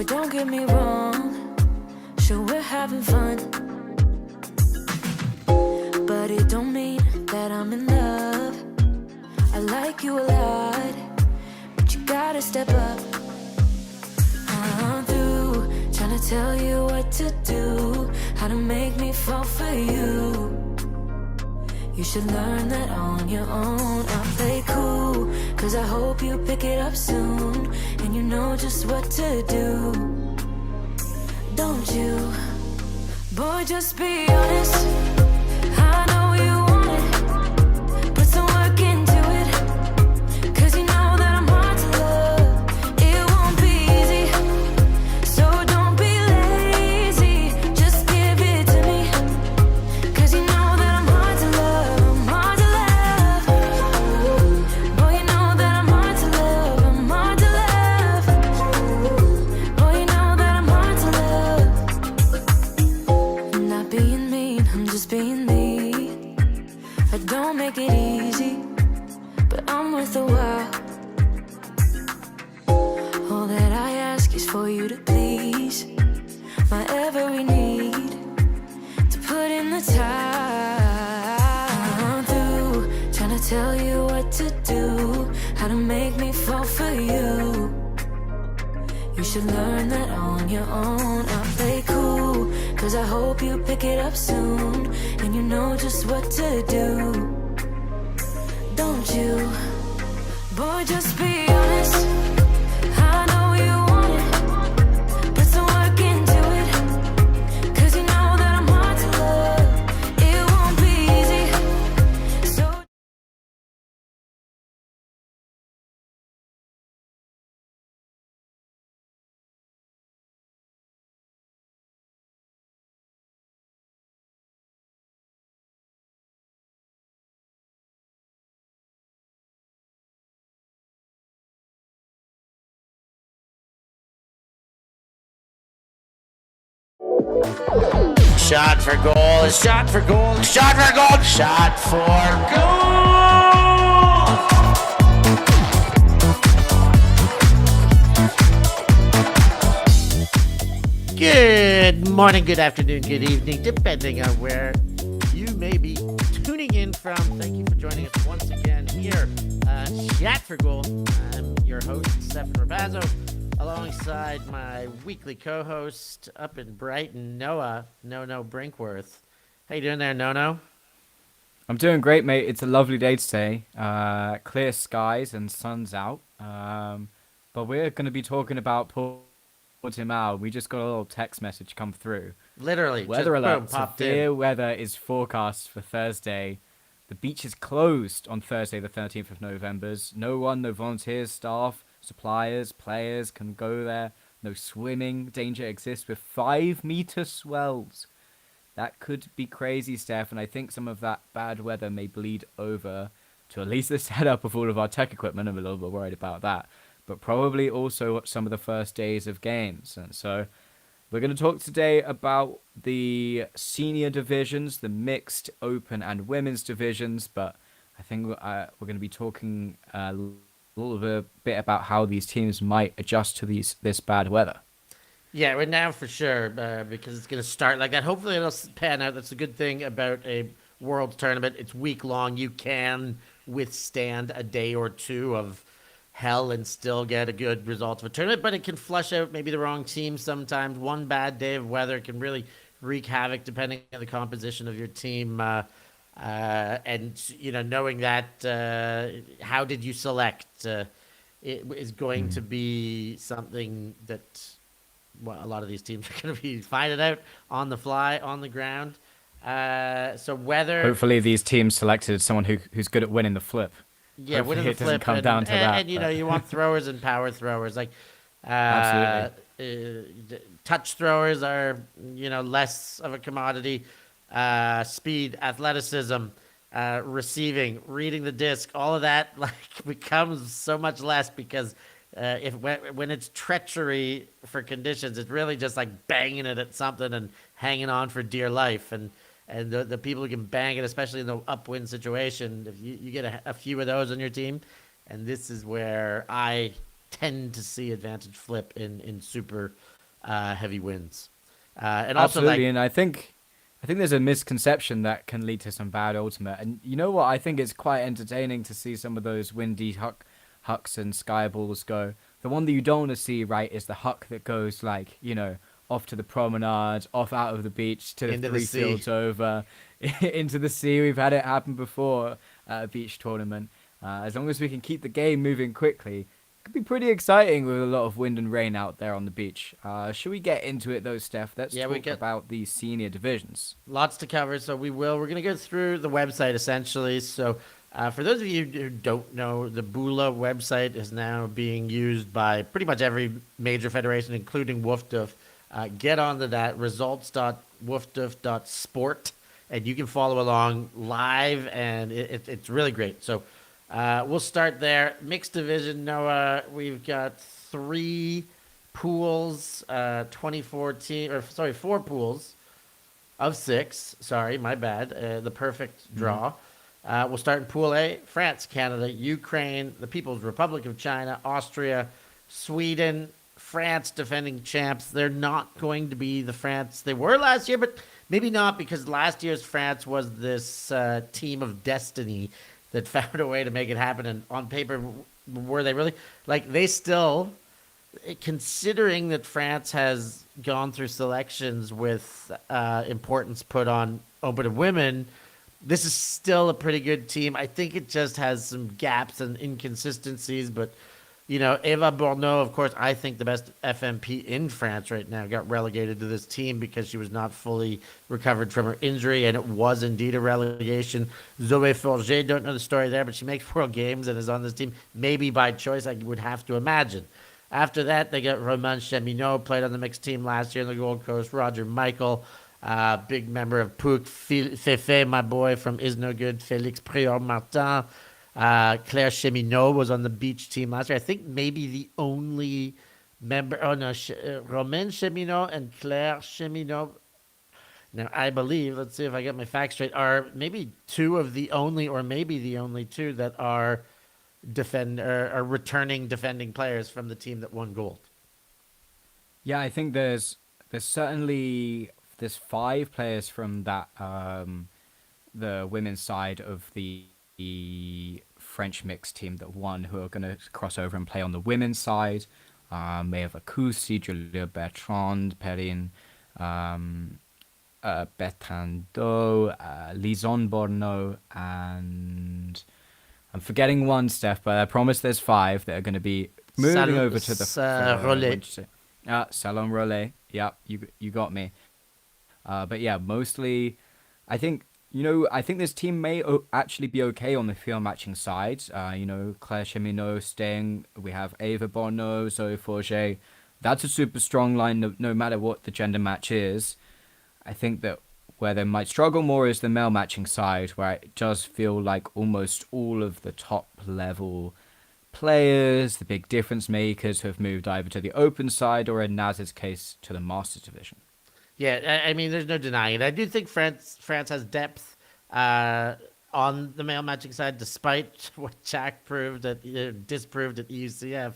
Boy, don't get me wrong, sure we're having fun, but it don't mean that I'm in love. I like you a lot, but you gotta step up. I'm through trying to tell you what to do, how to make me fall for you. You should learn that on your own. I'll play cool, cause I hope you pick it up soon, and you know just what to do. Don't you? Boy, just be honest. I know you want it. Put some work into it, cause you know that I'm hard to love. It won't be easy, so don't be lazy. Just give it to me, cause you know that I'm hard to love. I'm hard to love. Boy, you know that I'm hard to love. I'm hard to love. Boy, you know that I'm hard to love. I'm not being mean, I'm just being me. I don't make it easy, but I'm worth a while. All that I ask is for you to please my every need, to put in the time. I'm through trying to tell you what to do, how to make me fall for you. You should learn that on your own. I'll play cool, cause I hope you pick it up soon, and you know just what to do. Don't you? Boy, just be honest. I know you want it. Put some work into it, cause you know that I'm hard to love. It won't be easy, so Shot for goal, shot for goal, shot for goal, shot for goal! Good morning, good afternoon, good evening, depending on where you may be tuning in from. Thank you for joining us once again here. Shot for goal. I'm your host, Stef Pazzo, alongside my weekly co-host up in Brighton, Noah, No Brinkworth. How you doing there, No? I'm doing great, mate. It's a lovely day today. Clear skies and sun's out. But we're going to be talking about Portimao. We just got a little text message come through. Literally, Weather just alert. boom, popped Severe in. weather is forecast for Thursday. The beach is closed on Thursday, the 13th of November. No volunteers, staff, suppliers, players can go there. No swimming. Danger exists with 5-meter swells. That could be crazy, Steph, and I think some of that bad weather may bleed over to at least the setup of all of our tech equipment. I'm a little bit worried about that. But probably also some of the first days of games. And so we're going to talk today about the senior divisions, the mixed, open, and women's divisions. But I think we're going to be talking a little bit about how these teams might adjust to this bad weather. Yeah, right now for sure, because it's going to start like that. Hopefully it'll pan out. That's a good thing about a World Tournament. It's week long. You can withstand a day or two of hell and still get a good result of a tournament, but it can flush out maybe the wrong team sometimes. One bad day of weather can really wreak havoc depending on the composition of your team. And, you know, knowing that, how did you select? It is going to be something that a lot of these teams are going to be finding out on the fly, on the ground. So whether... Hopefully these teams selected someone who's good at winning the flip. Yeah, Hopefully winning the it doesn't flip. come down to that. And, you know, you want throwers and power throwers. Like, Absolutely. Touch throwers are, you know, less of a commodity. Speed, athleticism, receiving, reading the disc, all of that like becomes so much less because when it's treachery for conditions, it's really just like banging it at something and hanging on for dear life. And the people who can bang it, especially in the upwind situation, if you get a few of those on your team, and this is where I tend to see advantage flip in super heavy winds. And also, Absolutely, like, and I think there's a misconception that can lead to some bad ultimate. And you know what? I think it's quite entertaining to see some of those windy hucks and skyballs go. The one that you don't want to see, right, is the huck that goes like, off to the promenade, off out of the beach to the Into the three sea. fields over, into the sea. We've had it happen before at a beach tournament. As long as we can keep the game moving quickly, it could be pretty exciting with a lot of wind and rain out there on the beach. Should we get into it though, Steph? Let's talk about the senior divisions. Lots to cover, so we're going to go through the website essentially. So, for those of you who don't know, the Bula website is now being used by pretty much every major federation, including WoofDoof. Get onto that, results.woofdoof.sport, and you can follow along live, and it's really great. So, we'll start there. Mixed division, Noah. We've got 3 pools, 2014, or sorry, 4 pools of 6. Sorry, my bad. The perfect draw. We'll start in Pool A: France, Canada, Ukraine, the People's Republic of China, Austria, Sweden. France, defending champs. They're not going to be the France they were last year, but maybe not, because last year's France was this team of destiny that found a way to make it happen. And on paper, were they really? Like, they still, considering that France has gone through selections with importance put on open to women, this is still a pretty good team. I think it just has some gaps and inconsistencies, but Eva Bourneau, of course, I think the best FMP in France right now, got relegated to this team because she was not fully recovered from her injury, and it was indeed a relegation. Zoe Forget, don't know the story there, but she makes World Games and is on this team, maybe by choice, I would have to imagine. After that, they got Romain Cheminot, played on the mixed team last year in the Gold Coast. Roger Mickael, big member of Pouk. Fefe, my boy from Is No Good. Felix Prior-Martin. Claire Cheminot was on the beach team last year. I think maybe the only member. Oh no, Romain Cheminot and Claire Cheminot. Now I believe. Let's see if I get my facts straight. Are maybe 2 of the only, or maybe the only 2 that are returning defending players from the team that won gold. Yeah, I think there's certainly 5 players from that the women's side of the French mixed team that won who are going to cross over and play on the women's side. Maehr Vacusi, Julia Bertrand, Perrine Bertrando, Lison Bourneau, and I'm forgetting one, Steph, but I promise there's 5 that are going to be moving over to the Relais. Salon Relais. Yeah, you got me. But yeah, mostly, I think this team may actually be okay on the field matching side. Claire Cheminot staying. We have Eva Bourneau, Zoe Forget. That's a super strong line, no matter what the gender match is. I think that where they might struggle more is the male matching side, where it does feel like almost all of the top level players, the big difference makers, have moved either to the open side or, in Naz's case, to the Masters division. Yeah, I mean, there's no denying it. I do think France has depth on the male matching side, despite what Jack disproved at EUCF.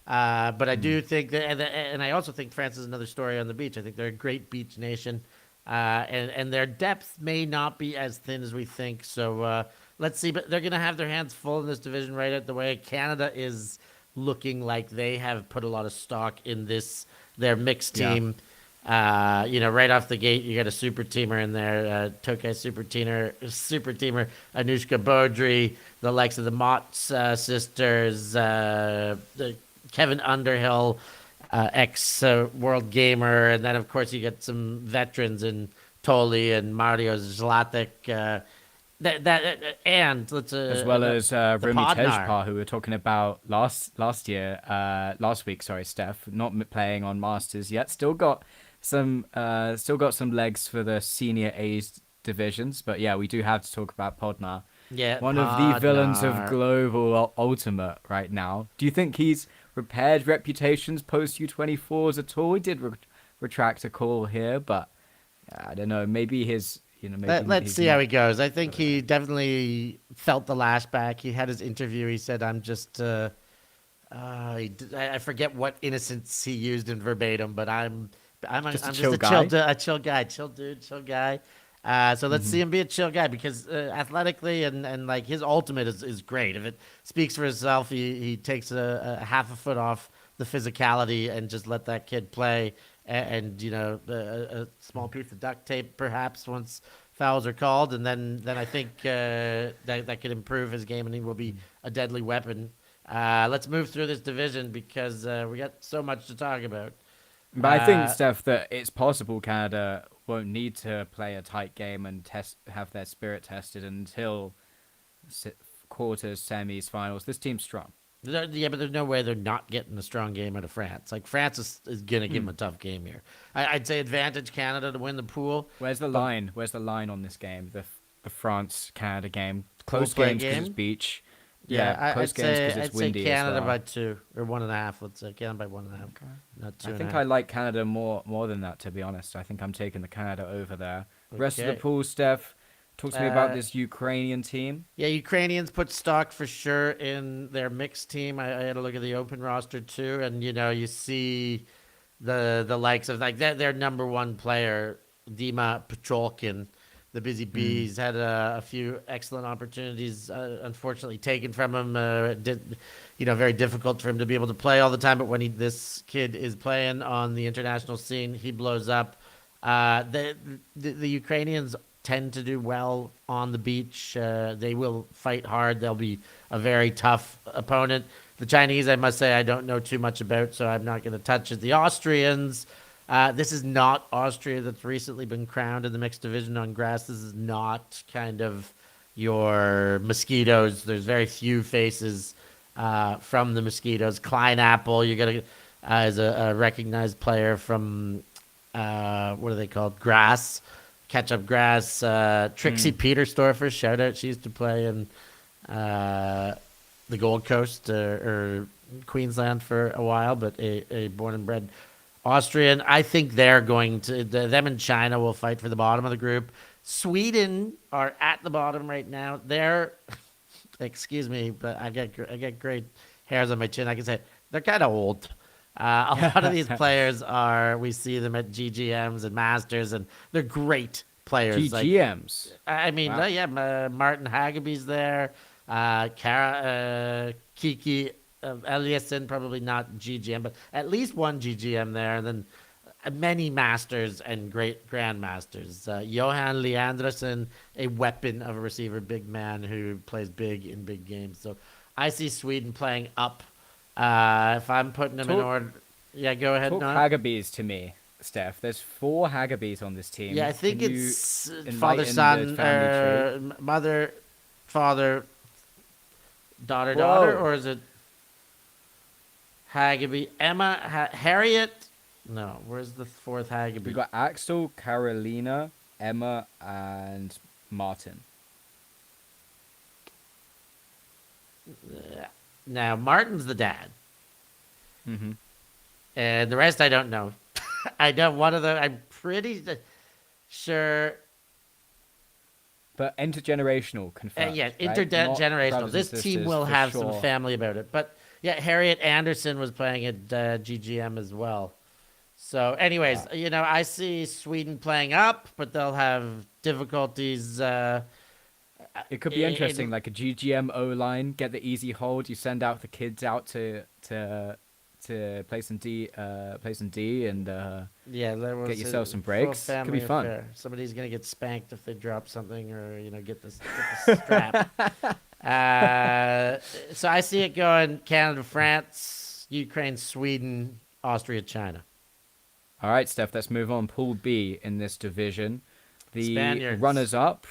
But I do think that, and I also think France is another story on the beach. I think they're a great beach nation, and their depth may not be as thin as we think. So let's see. But they're going to have their hands full in this division right out the way. Canada is looking like they have put a lot of stock in their mixed team. Yeah. Right off the gate, you got a super teamer in there, Tokay super teamer, Anushka Beaudry, the likes of the Mott sisters, Kevin Underhill, ex world gamer, and then of course you get some veterans in Toli and Mario Zlatek. And let's as well as Rumi Tejpar, who we were talking about last week. Sorry, Steph, not playing on Masters yet. Still got some legs for the senior A's divisions, but yeah, we do have to talk about Podnar. Yeah, one of the villains of global ultimate right now. Do you think he's repaired reputations post U24s at all? He did retract a call here, but I don't know. Maybe his. Let's see how he goes. I think he definitely felt the lashback. He had his interview. He said, "I'm just I forget what innocence he used in verbatim, but Just a I'm chill just guy? a chill guy, chill dude, chill guy. So let's Hmm. see him be a chill guy because athletically and like his ultimate is great. If it speaks for itself, he takes a half a foot off the physicality and just let that kid play. And you know, a small piece of duct tape perhaps once fouls are called, and then I think that could improve his game, and he will be a deadly weapon. Let's move through this division because we got so much to talk about. But I think, Uh, Steph, that it's possible Canada won't need to play a tight game and have their spirit tested until se- quarters, semis, finals. This team's strong. yeah, but there's no way they're not getting a strong game out of France. Like France is gonna give Hmm. them a tough game here. I'd say advantage Canada to win the pool. Where's the But line? Where's the line on this game? The France Canada game. pool Close play games because it's game. beach. Yeah, Yeah, close games because I'd it's say windy as Canada well. by 2 or 1.5. Let's say Canada by 1.5, not two I and a think half. I like Canada more than that, to be honest. I think I'm taking the Canada over there. Rest of the Okay. pool, Steph. Talk to me about Uh, this Ukrainian team. Yeah, Ukrainians put stock for sure in their mixed team. I had a look at the open roster too, and you know you see the likes of like their number one player, Dima Petrolkin, the Busy Mm. Bees, had a few excellent opportunities, unfortunately taken from him. You know, very difficult for him to be able to play all the time. But when this kid is playing on the international scene, he blows up. The Ukrainians tend to do well on the beach. They will fight hard. They'll be a very tough opponent. The Chinese, I must say, I don't know too much about, so I'm not going to touch it. The Austrians, this is not Austria that's recently been crowned in the mixed division on grass. This is not kind of your mosquitoes. There's very few faces from the mosquitoes. Klein Apple, you're gonna is a recognized player from what are they called? Grass, catch up grass. Trixie Mm. Petersdorfer, shout out. She used to play in uh, the Gold Coast or Queensland for a while, but a born and bred Austrian. I think they're going to them and China will fight for the bottom of the group. Sweden are at the bottom right now. They're excuse me, but I get great hairs on my chin. I can say they're kind of old. A lot of these players are. We see them at GGMs and Masters, and they're great players. Like GGMs. I mean, Wow. yeah, Martin Hagaby's there. Kiki Eliasson, probably not GGM, but at least one GGM there, and then many masters and great grandmasters. Johan Leanderson, a weapon of a receiver, big man who plays big in big games. So I see Sweden playing up. If I'm putting them in Talk, order, yeah, go ahead, talk Noah. Haggerbees to me, Steph. There's 4 Haggerbees on this team. Yeah, I think Can you it's father, enlighten the son, family tree? mother, father, daughter, daughter, Whoa. or is it Hagaby? Emma, Harriet? No, where's the fourth We Hagaby? got Axel, Carolina, Emma, and Martin. Now, Martin's the dad, Hmm. and the rest I don't know. I know one of them. I'm pretty sure. But intergenerational confirmed. Yeah, right? Not intergenerational. brothers This and team sisters will for have sure. some family about it. But yeah, Harriet Anderson was playing at GGM as well. So, anyways, Wow. you know, I see Sweden playing up, but they'll have difficulties. It could be in, interesting, like a GGM O line, get the easy hold. You send out the kids out to play some D, and yeah, there was get yourself a some full breaks. Could family be fun. affair. Somebody's gonna get spanked if they drop something, or you know, get the strap. So I see it going: Canada, France, Ukraine, Sweden, Austria, China. All right, Steph. Let's move on. Pool B in this division, the Spaniards. runners-up,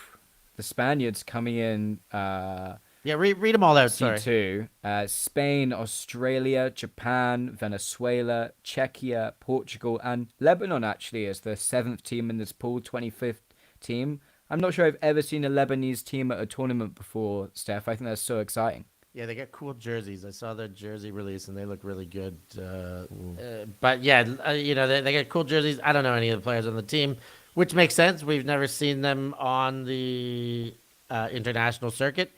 the Spaniards coming in. Yeah, read them all out. Sorry. C2, Spain, Australia, Japan, Venezuela, Czechia, Portugal, and Lebanon actually is the 7th team in this pool, 25th team. I'm not sure I've ever seen a Lebanese team at a tournament before, Steph. I think that's so exciting. Yeah, they got cool jerseys. I saw their jersey release, and they look really good. But yeah, you know, they got cool jerseys. I don't know any of the players on the team, which makes sense. We've never seen them on the international circuit.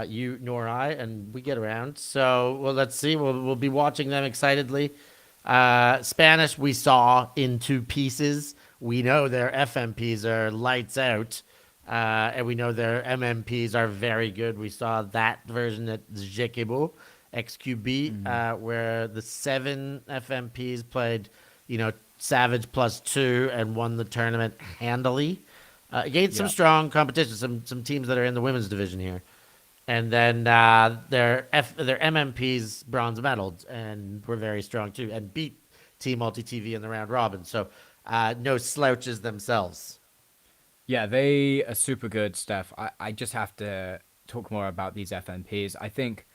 you nor I, and we get around. So, well, let's see. We'll be watching them excitedly. Spanish, we saw in two pieces. We know their FMPs are lights out, and we know their MMPs are very good. We saw that version at Jequebo, XQB, where the 7 FMPs played, Savage +2 and won the tournament handily against some strong competition, some teams that are in the women's division here. And then their MMPs bronze medaled and were very strong too, and beat Team ULTI.TV in the round robin. So no slouches themselves. Yeah, they are super good, Steph. I just have to talk more about these FMPs. I think,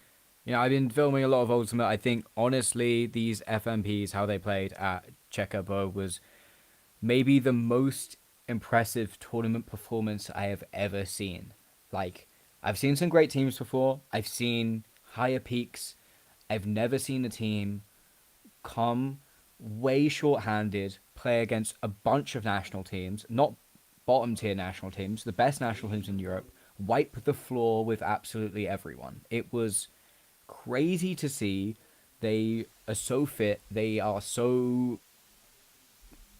I've been filming a lot of Ultimate. I think, honestly, these FMPs, how they played at Checkerbo was maybe the most impressive tournament performance I have ever seen. Like, I've seen some great teams before. I've seen higher peaks. I've never seen a team come way short-handed, play against a bunch of national teams, not bottom-tier national teams, the best national teams in Europe, wipe the floor with absolutely everyone. It was crazy to see. They are so fit. They are so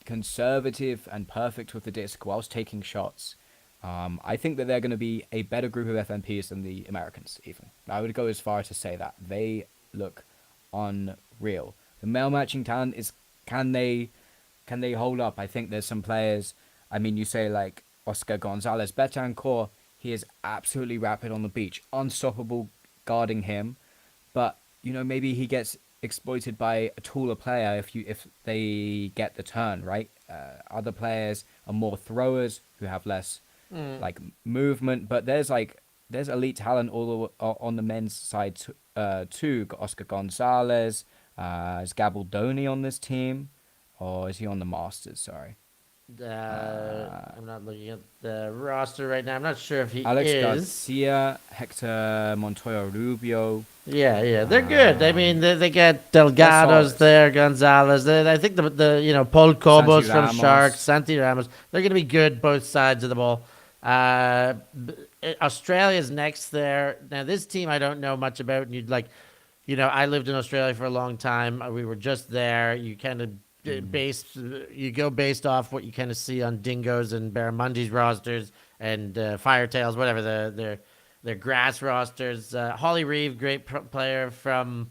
conservative and perfect with the disc whilst taking shots. I think that they're going to be a better group of FMPs than the Americans, even. I would go as far as to say that. They look unreal. The male matching talent is, can they hold up? I think there's some players, you say like Oscar Gonzalez, Betancourt, he is absolutely rapid on the beach, unstoppable guarding him, but, maybe he gets exploited by a taller player if they get the turn, right? Other players are more throwers who have less movement, but there's elite talent all on the men's side too. Oscar Gonzalez, is Gabaldoni on this team, or is he on the Masters? Sorry, I'm not looking at the roster right now. I'm not sure if he Alex is. Garcia, Hector Montoya Rubio. Yeah, they're good. They get Delgado's there, Gonzalez. I think the Paul Cobos Santi from Ramos. Sharks, Santi Ramos. They're going to be good both sides of the ball. Australia's next there. Now this team I don't know much about. And you'd I lived in Australia for a long time. We were just there. You kind of based off what you kind of see on Dingo's and Barramundi's rosters and Firetails, whatever their grass rosters. Holly Reeve, great player from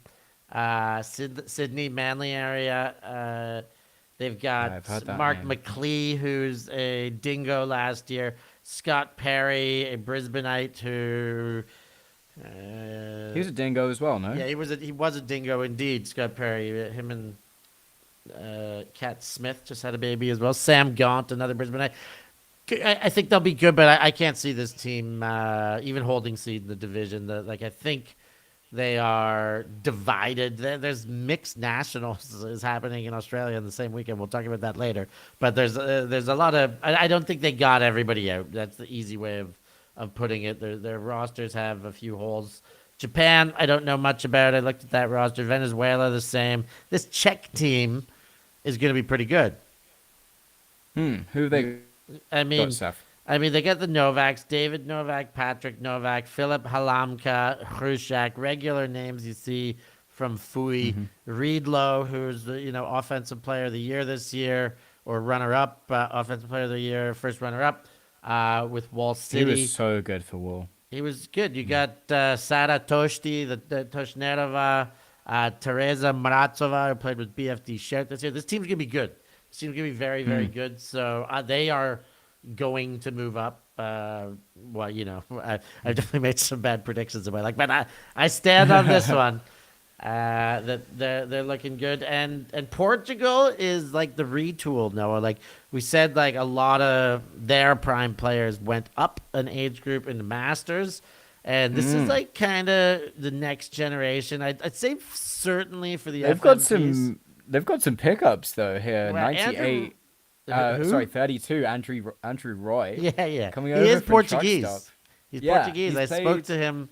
Sydney, Manly area. They've got Mark McLee, who's a Dingo last year. Scott Perry, a Brisbaneite who... he was a Dingo as well, no? Yeah, he was a Dingo indeed, Scott Perry. Him and Kat Smith just had a baby as well. Sam Gaunt, another Brisbaneite. I think they'll be good, but I can't see this team even holding seed in the division. I think they are divided. There's mixed nationals is happening in Australia in the same weekend. We'll talk about that later. But there's a lot of. I don't think they got everybody out. That's the easy way of putting it. Their rosters have a few holes. Japan, I don't know much about. I looked at that roster. Venezuela, the same. This Czech team is going to be pretty good. Who have they? They get the Novaks, David Novak, Patrick Novak, Philip Halamka, Hrushak, regular names you see from Fui, Reedlow, who's the offensive player of the year this year, or runner-up, offensive player of the year, first runner-up with Wall City. He was so good for Wall. He was good. You got Sara Toshti, the Toshnerova, Teresa Mrazova, who played with BFD Shout this year. This team's going to be good. This team's going to be very, very good. So they are going to move up. I definitely made some bad predictions in my life, but I stand on this one. That they're looking good, and Portugal is like the retool, Noah. Like we said, like a lot of their prime players went up an age group in the Masters, and this is like kind of the next generation. I'd say certainly for the FMPs. They've got some pickups though here. Well, 98. 32. Andrew Roy. Yeah. Coming he over is from Portuguese. Truckstop. He's Yeah, Portuguese. he's I spoke played- to him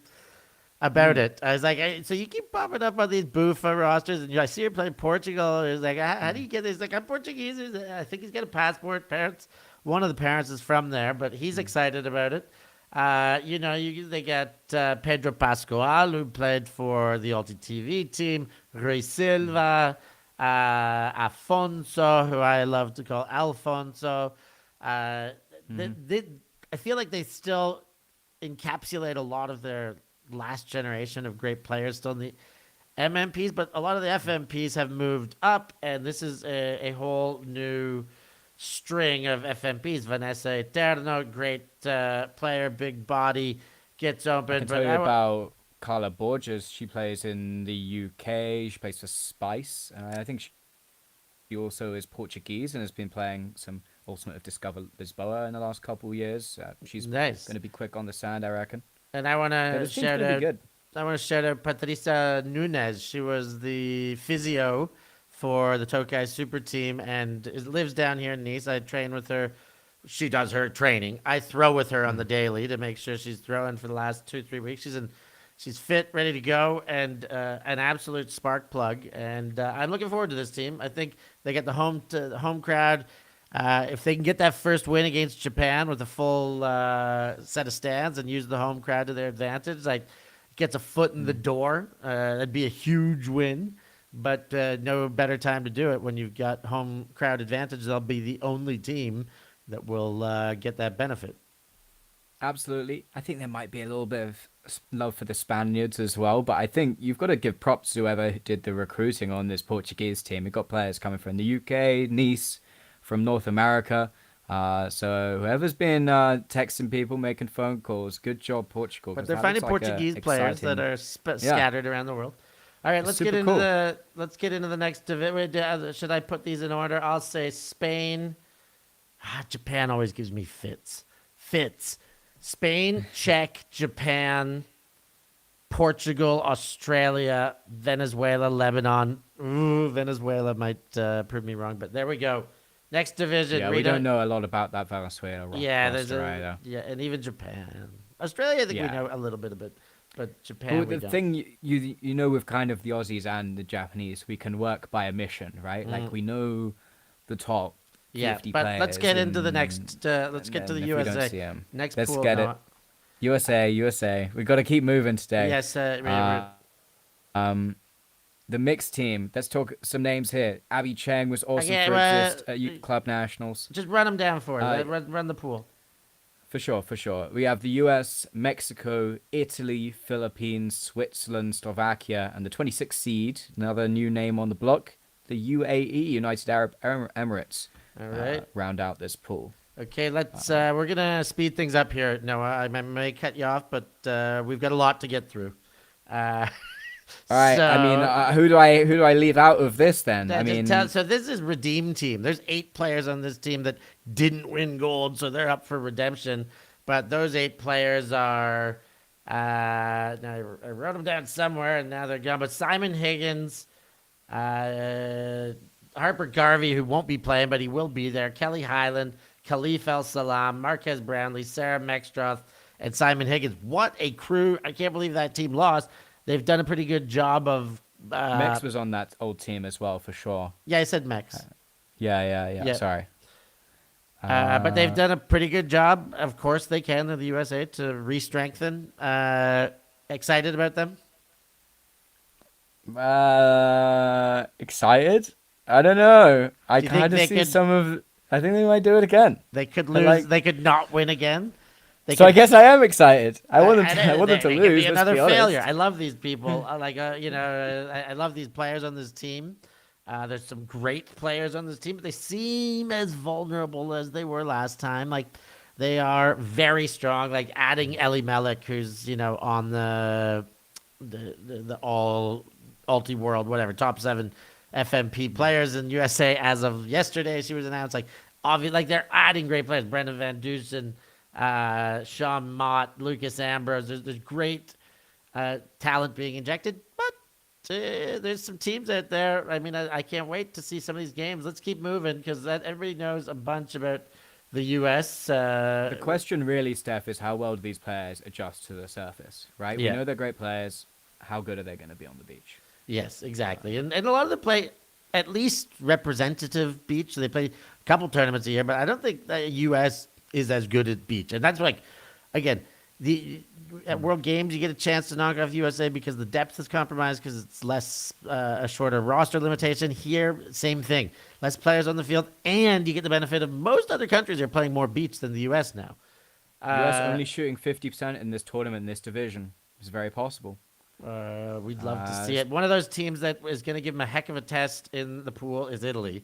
about it. I was like, so you keep popping up on these Bufa rosters, and I see you're playing Portugal. He's like, how do you get this? He's like, I'm Portuguese. I think he's got a passport. One of the parents is from there, but he's excited about it. They got Pedro Pascual, who played for the ULTI.TV team, Rui Silva, Afonso, who I love to call Alfonso. I feel like they still encapsulate a lot of their last generation of great players still in the MMPs, but a lot of the FMPs have moved up, and this is a whole new string of FMPs. Vanessa Eterno, great player, big body, gets open. I can tell you about Carla Borges. She plays in the UK. She plays for Spice. I think she also is Portuguese and has been playing some Ultimate of Discover Lisboa in the last couple of years. She's nice. Going to be quick on the sand, I reckon. And I want to shout out. Good. I want to shout out Patricia Nunez. She was the physio for the Tokai Super Team and lives down here in Nice. I train with her. She does her training. I throw with her on the daily to make sure she's throwing for the last 2-3 weeks. She's fit, ready to go, and an absolute spark plug. And I'm looking forward to this team. I think they get the home crowd. If they can get that first win against Japan with a full set of stands and use the home crowd to their advantage, like gets a foot in the door, that'd be a huge win. But no better time to do it when you've got home crowd advantage. They'll be the only team that will get that benefit. Absolutely. I think there might be a little bit of love for the Spaniards as well, but I think you've got to give props to whoever did the recruiting on this Portuguese team. We've got players coming from the UK, Nice, from North America. So whoever's been texting people, making phone calls, good job, Portugal. But they're finding Portuguese players that are scattered around the world. All right, let's get into the next division. Should I put these in order? I'll say Spain. Japan always gives me fits. Spain, Czech, Japan, Portugal, Australia, Venezuela, Lebanon. Ooh, Venezuela might prove me wrong, but there we go. Next division. Yeah, we don't know a lot about that Venezuela roster. Yeah, and even Japan. Australia, I think we know a little bit of it, but Japan. But the thing you know with kind of the Aussies and the Japanese, we can work by omission, right? Like we know the top. 50 but players, let's get into the next. Let's get to the USA. Next let's pool, get it. USA. We've got to keep moving today. Yes, the mixed team. Let's talk some names here. Abby Cheng was awesome for assist at Youth Club Nationals. Just run them down for us. Run the pool. For sure. We have the US, Mexico, Italy, Philippines, Switzerland, Slovakia, and the 26th seed, another new name on the block, the UAE, United Arab Emirates. All right. Round out this pool. Okay, let's. We're gonna speed things up here, Noah. I may cut you off, but we've got a lot to get through. All right. So, I mean, who do I leave out of this then? So this is Redeem Team. There's 8 players on this team that didn't win gold, so they're up for redemption. But those 8 players are. Now I wrote them down somewhere, and now they're gone. But Simon Higgins. Harper Garvey, who won't be playing, but he will be there. Kelly Highland, Khalif El Salam, Marquez Brownlee, Sarah Mextroth, and Simon Higgins. What a crew. I can't believe that team lost. They've done a pretty good job of... Mex was on that old team as well, for sure. Yeah, I said Mex. Yeah. Sorry. But they've done a pretty good job. Of course they can in the USA to re-strengthen. Excited about them? Excited? I don't know. I kind of see some of... I think they might do it again. They could lose. They could not win again. I guess I am excited. I want them to lose. Be another failure. I love these people. I love these players on this team. There's some great players on this team, but they seem as vulnerable as they were last time. Like, they are very strong. Like, adding Ellie Mellick, who's, on the all Ulti World, whatever, top 7 FMP players in USA as of yesterday. She was announced. Like, obviously, like, they're adding great players. Brendan Van Dusen, Sean Mott, Lucas Ambrose. There's great talent being injected, but there's some teams out there. I mean, I can't wait to see some of these games. Let's keep moving because everybody knows a bunch about the US. The question really, Steph, is how well do these players adjust to the surface, right? Yeah. We know they're great players. How good are they going to be on the beach? Yes, exactly. And a lot of them play at least representative beach. So they play a couple tournaments a year, but I don't think the U.S. is as good at beach. And that's like, again, at World Games, you get a chance to knock off USA because the depth is compromised because it's less a shorter roster limitation. Here, same thing, less players on the field, and you get the benefit of most other countries are playing more beach than the US now. US only shooting 50% in this tournament, in this division. It's very possible. We'd love to see it. One of those teams that is going to give them a heck of a test in the pool is Italy.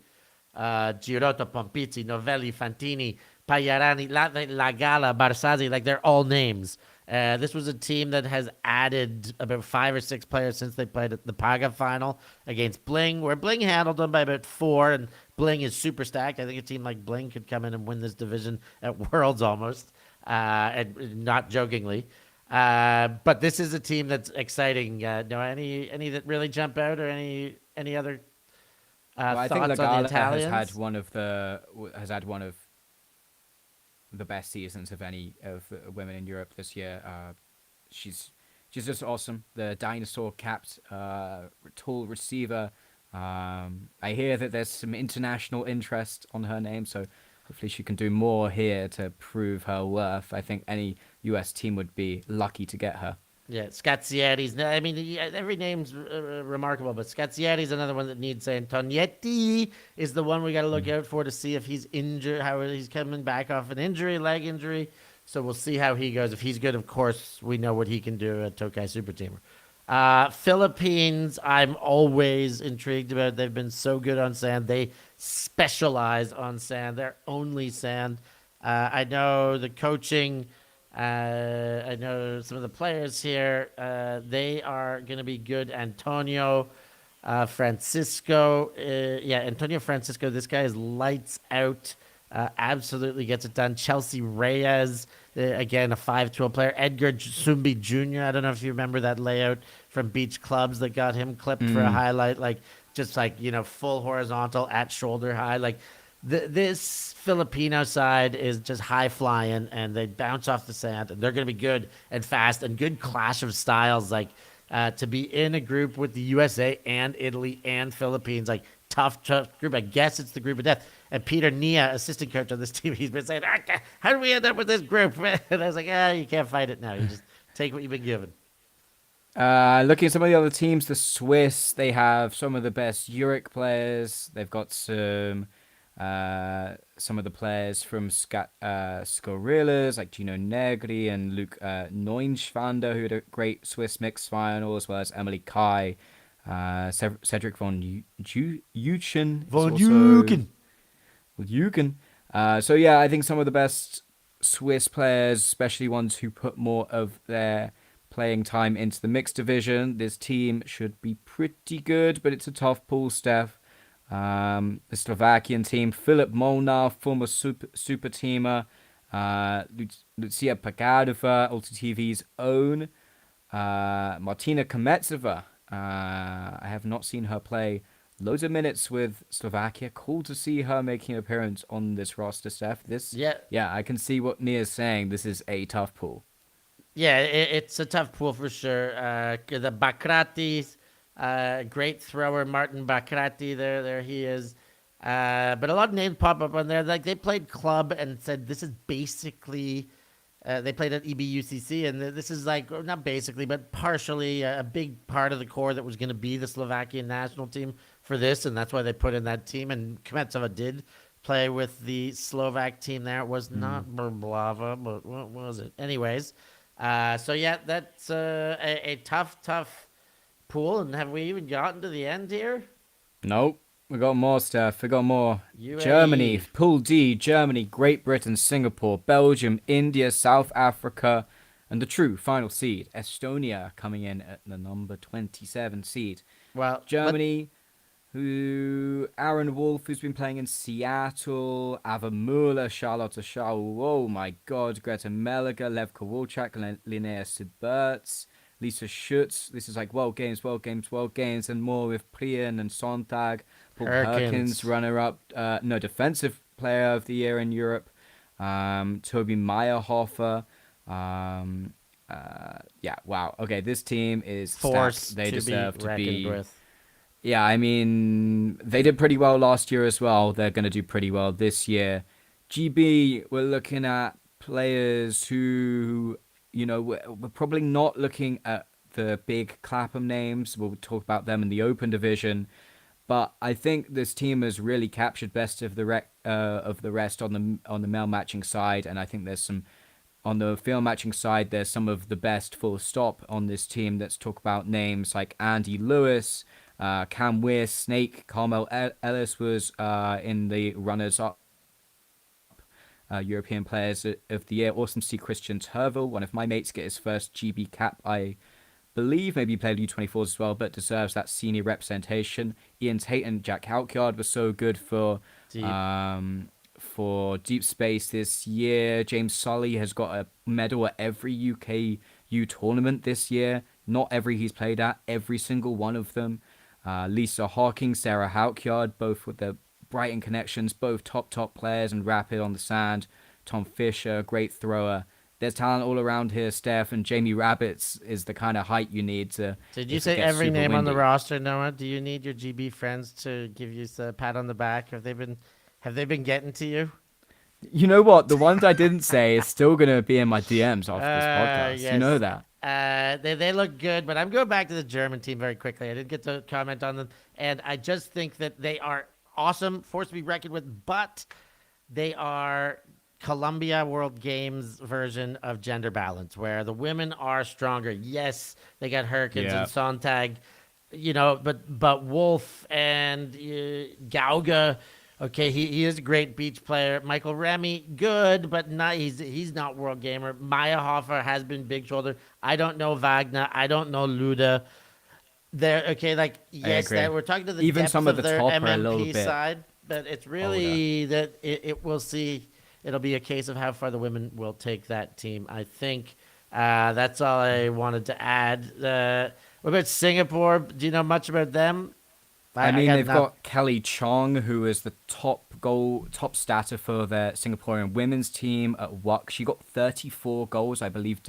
Girotto, Pompizzi, Novelli, Fantini, Pagliarani, La Gala, Barsazzi, like they're all names. This was a team that has added about 5 or 6 players since they played at the Paga final against Bling, where Bling handled them by about 4, and Bling is super stacked. I think a team like Bling could come in and win this division at Worlds almost, and not jokingly. But this is a team that's exciting. Any that really jump out, or any other I think thoughts La on the Gala Italians? has had one of the best seasons of any of the women in Europe this year. She's just awesome. The dinosaur capped tall receiver. I hear that there's some international interest on her name, so hopefully she can do more here to prove her worth. I think any US team would be lucky to get her. Yeah, Scazzieri's. I mean, every name's remarkable, but Scazzieri's another one that needs saying. Tonietti is the one we got to look out for to see if he's injured, how he's coming back off an injury, leg injury. So we'll see how he goes. If he's good, of course, we know what he can do at Tokai Super Teamer. Philippines, I'm always intrigued about. They've been so good on sand. They specialize on sand. They're only sand. I know the coaching. I know some of the players here. They are going to be good. Antonio Francisco. Antonio Francisco. This guy is lights out. Absolutely gets it done. Chelsea Reyes. Again, a 5'12" player. Edgar Sumbi Jr. I don't know if you remember that layout from Beach Clubs that got him clipped for a highlight. Full horizontal at shoulder high. This Filipino side is just high flying, and they bounce off the sand, and they're going to be good and fast and good clash of styles. To be in a group with the USA and Italy and Philippines, tough group. I guess it's the group of death. And Peter Nia, assistant coach on this team, he's been saying, how do we end up with this group? And I was like, you can't fight it now. You just take what you've been given. Looking at some of the other teams, the Swiss, they have some of the best Zurich players. They've got some of the players from Scorillas, like Gino Negri and Luke Neunschwander, who had a great Swiss mixed final, as well as Emily Kai, Cedric von Euchen. Von Euchen. I think some of the best Swiss players, especially ones who put more of their playing time into the mixed division. This team should be pretty good, but it's a tough pool, Stef. The Slovakian team, Filip Molnar, former super teamer, Lucia Pagadova, ULTI.TV's own, Martina Kametsova. I have not seen her play loads of minutes with Slovakia. Cool to see her making an appearance on this roster, Steph. I can see what Nia's saying. This is a tough pool. Yeah, it's a tough pool for sure. The Bakratis. Great thrower, Martin Bakrati. There he is. But a lot of names pop up on there. They played club and said this is basically. They played at EBUCC, and this is not basically, but partially a big part of the core that was going to be the Slovakian national team for this, and that's why they put in that team. And Kametsova did play with the Slovak team there. It was not Brblava, but what was it? Anyways, that's a tough pool. And have we even gotten to the end here? Nope. We got more stuff. We got more. UAE. Germany, Pool D, Germany, Great Britain, Singapore, Belgium, India, South Africa, and the true final seed, Estonia, coming in at the number 27 seed. Well, Germany, who Aaron Wolf, who's been playing in Seattle, Ava Müller, Charlotte Schau, oh my God, Greta Meliger, Lev Kowalczak, Linnea Sidberts, Lisa Schutz. This is World Games, and more with Prien and Sontag. Paul Perkins, runner-up, defensive player of the year in Europe. Toby Meyerhofer. Wow. Okay, this team is forced. They deserve to be. With. Yeah, I mean, they did pretty well last year as well. They're going to do pretty well this year. GB, we're looking at players who we're probably not looking at the big Clapham names. We'll talk about them in the Open division. But I think this team has really captured best of the rest on the male matching side, and I think there's some on the female matching side. There's some of the best full stop on this team. Let's talk about names like Andy Lewis, Cam Weir, Snake, Carmel Ellis was in the runners-up European Players of the Year. Awesome to see Christian Turville, one of my mates, get his first GB cap. I believe maybe he played U24s as well, but deserves that senior representation. Ian Tate and Jack Halkyard were so good for Deep Space this year. James Sully has got a medal at every UK U tournament this year. Not every he's played at, every single one of them. Lisa Hawking, Sarah Halkyard, both with the Brighton connections, both top players and rapid on the sand. Tom Fisher, great thrower. There's talent all around here, Steph, and Jamie Rabbits is the kind of height you need to. Did you say every name on the roster, Noah? Do you need your GB friends to give you a pat on the back? Have they been getting to you? You know what? The ones I didn't say is still gonna be in my DMs after this podcast. Yes. You know that. They look good, but I'm going back to the German team very quickly. I didn't get to comment on them, and I just think that they are awesome, force to be reckoned with, but they are Columbia World Games version of gender balance, where the women are stronger. Yes, they got Herkins and Sontag, but Wolf and Gauga. Okay, he is a great beach player. Michael Remy, good, but not he's not world gamer. Meyerhofer has been big shoulder. I don't know Wagner. I don't know Luda. They're okay. Like yes, we're talking to the even depths some of the their top MMP are a little bit side, but it's really that it will see. It'll be a case of how far the women will take that team. I think that's all I wanted to add. What about Singapore? Do you know much about them? I mean, they've got Kelly Chong, who is the top statter for their Singaporean women's team at WBUC. She got 34 goals, I believe,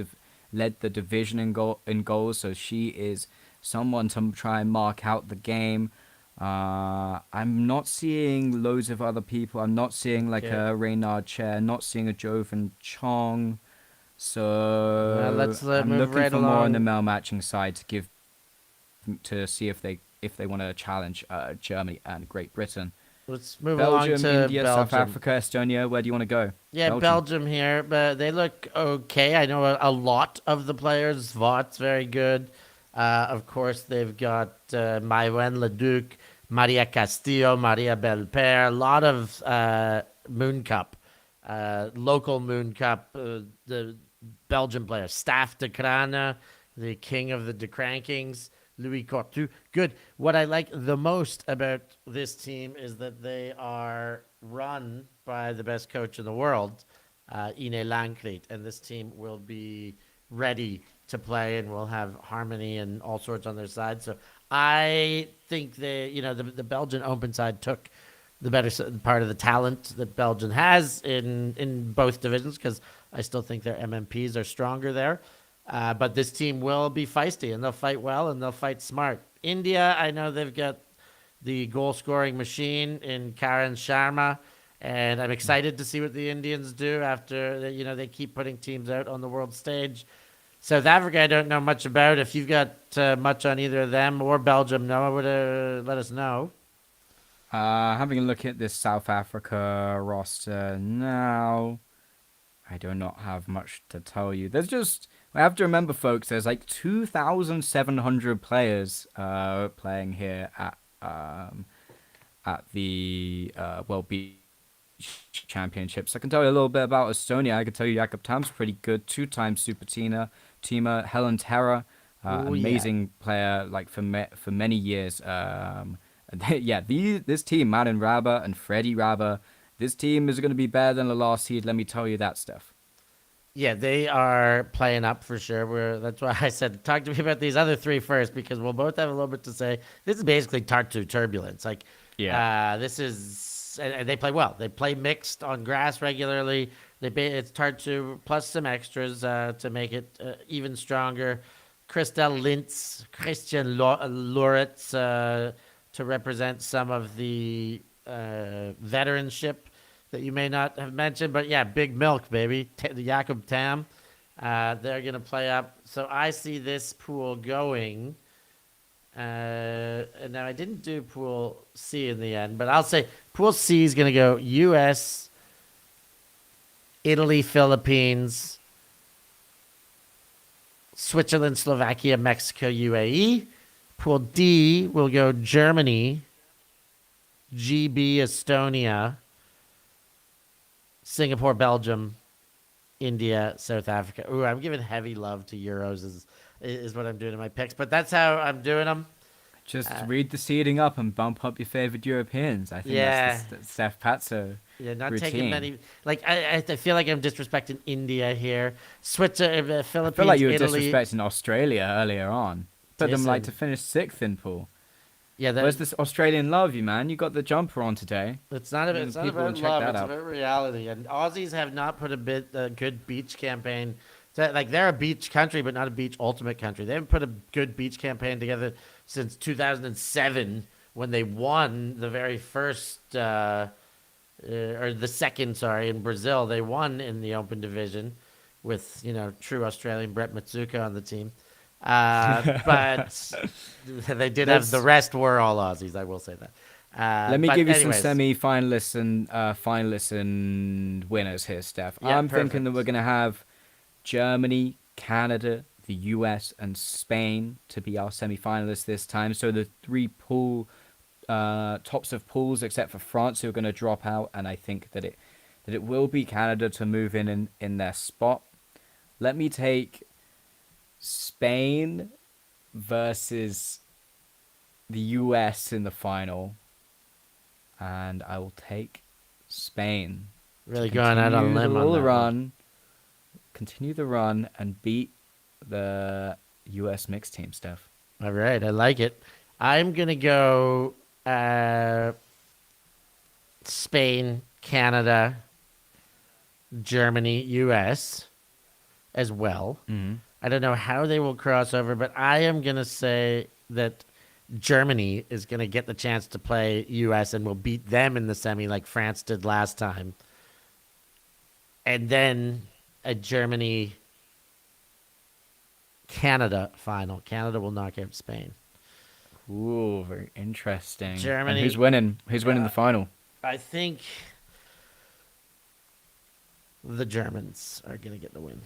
led the division in goals. So she is someone to try and mark out the game. I'm not seeing loads of other people. I'm not seeing like a Reynard Chen, not seeing a Jovan Chong. So let's I'm move looking right for along. more on the male matching side to see if they want to challenge Germany and Great Britain. Let's move Belgium, along to India, Belgium. South Africa, Estonia. Where do you want to go? Yeah, Belgium here, but they look okay. I know a lot of the players. Vaught's very good. Of course, they've got Maïwen Leduc, Maria Castillo, Maria Belper. A lot of Moon Cup, local Moon Cup. The Belgian players, Staf de Krane, the king of the De Crankings. Louis Cortu. Good. What I like the most about this team is that they are run by the best coach in the world, Ine Lankreet, and this team will be ready to play and will have harmony and all sorts on their side. So I think the Belgian Open side took the better part of the talent that Belgium has in both divisions, because I still think their MMPs are stronger there. But this team will be feisty, and they'll fight well, and they'll fight smart. India, I know they've got the goal-scoring machine in Karan Sharma, and I'm excited to see what the Indians do after they keep putting teams out on the world stage. South Africa, I don't know much about. If you've got much on either of them or Belgium, Noah, let us know. Having a look at this South Africa roster now, I do not have much to tell you. I have to remember, folks, there's like 2,700 players playing here at the World Beach Championships. I can tell you a little bit about Estonia. I can tell you Jakob Tam's pretty good, 2-time Super Teamer. Helen Terra, amazing player, like for many years. This team, Madden Rabba and Freddie Rabba, this team is going to be better than the last seed. Let me tell you that, Steph. Yeah, they are playing up for sure. That's why I said talk to me about these other three first, because we'll both have a little bit to say. This is basically Tartu Turbulence. This is, and they play well. They play mixed on grass regularly. It's Tartu plus some extras to make it even stronger. Christel Lintz, Christian Loritz to represent some of the veteranship that you may not have mentioned, but yeah, big milk, baby. Jakob Tam. They're going to play up. So I see this pool going. And now I didn't do Pool C in the end, but I'll say Pool C is going to go U.S., Italy, Philippines, Switzerland, Slovakia, Mexico, UAE. Pool D will go Germany, GB, Estonia, Singapore, Belgium, India, South Africa. Ooh, I'm giving heavy love to Euros is what I'm doing in my picks, but that's how I'm doing them. Just read the seeding up and bump up your favorite Europeans. I think that's the Stef Pazzo Yeah, not routine. taking many. Like I feel like I'm disrespecting India here. Philippines, I feel like you were Italy. disrespecting Australia earlier on. Put them like to Listen. finish 6th in pool. Yeah, Where's this Australian love, you man? You got the jumper on today. it's not about, it's not People about will check love. that It's out. about reality. And Aussies have not put a good beach campaign. Like they're a beach country, but not a beach ultimate country. They haven't put a good beach campaign together since 2007 when they won the very first or the second, sorry, in Brazil. They won in the open division with true Australian Brett Matsuka on the team. But they did have the rest were all Aussies. I will say that. Let me but give you anyways, some semi-finalists and finalists and winners here, Steph. Yeah, I'm thinking perfect. that we're going to have Germany, Canada, the US, and Spain to be our semi-finalists this time. So the three tops of pools, except for France, who are going to drop out, and I think that it will be Canada to move in their spot. Let me take Spain versus the US in the final, and I will take Spain. really going out on a limb on that one. Continue the run and beat the US mixed team, Steph. All right, I like it. I'm gonna go Spain, Canada, Germany, US as well. Mm-hmm. I don't know how they will cross over, but I am gonna say that Germany is gonna get the chance to play US and will beat them in the semi like France did last time. And then a Germany Canada final. Canada will knock out Spain. Ooh, very interesting. Germany. And who's winning? Who's winning the final? I think the Germans are going to get the win.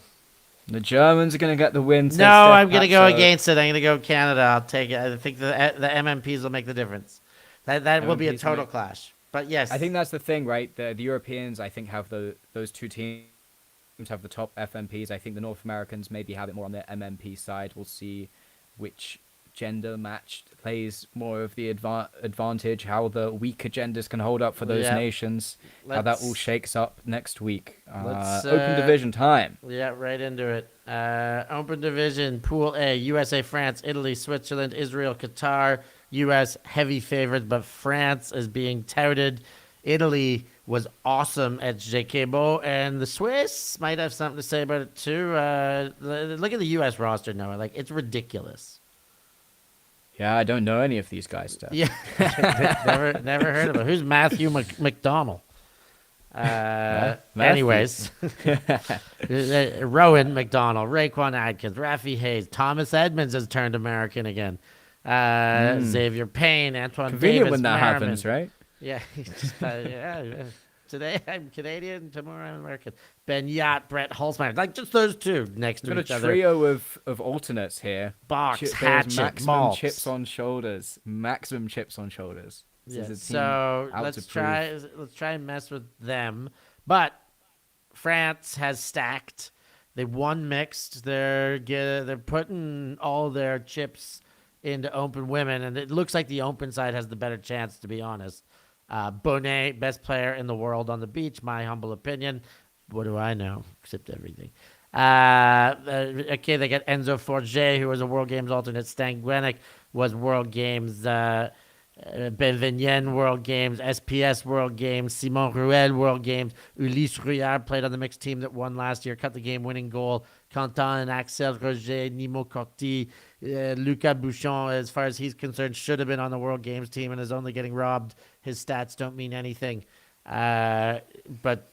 The Germans are going to get the win. No, I'm going to go against it. I'm going to go Canada. I'll take it. I think the MMPs will make the difference. That will be a total clash. But yes. I think that's the thing, right? The Europeans, I think, have those two teams have the top FMPs. I think the North Americans maybe have it more on their MMP side. We'll see which gender match plays more of the advantage, how the weaker genders can hold up for those nations, how that all shakes up next week. Open division time. Yeah, right into it. Open division, Pool A, USA, France, Italy, Switzerland, Israel, Qatar, US, heavy favorites, but France is being touted. Italy was awesome at JKBO, and the Swiss might have something to say about it too. Look at the US roster, Noah. Like, it's ridiculous. Yeah, I don't know any of these guys, Steph. Yeah, never heard of him. Who's Matthew McDonald? Anyways, Rowan McDonald, Raekwon Adkins, Rafi Hayes, Thomas Edmonds has turned American again. Xavier Payne, Antoine Convenient Davis, when that Merriman. happens, right? Yeah, today I'm Canadian, tomorrow I'm American. Ben Yacht, Brett Holzmeyer, like just those two next to Got each a other. trio of alternates here. Box, There's Hatchet, maximum Maltz. chips on shoulders. Maximum chips on shoulders. This Yeah, is a team so out let's to prove. try and mess with them. But France has stacked. They won mixed. They're putting all their chips into open women, and it looks like the open side has the better chance, to be honest. Bonnet, best player in the world on the beach, my humble opinion. What do I know? Except everything. Okay, they got Enzo Forget, who was a World Games alternate. Stan Gwenick was World Games. Benvenien World Games. SPS World Games. Simon Ruel World Games. Ulysse Rouillard played on the mixed team that won last year. Cut the game-winning goal. Quentin and Axel Roger, Nimo Corti, Lucas Bouchon, as far as he's concerned, should have been on the World Games team and is only getting robbed. His stats don't mean anything. But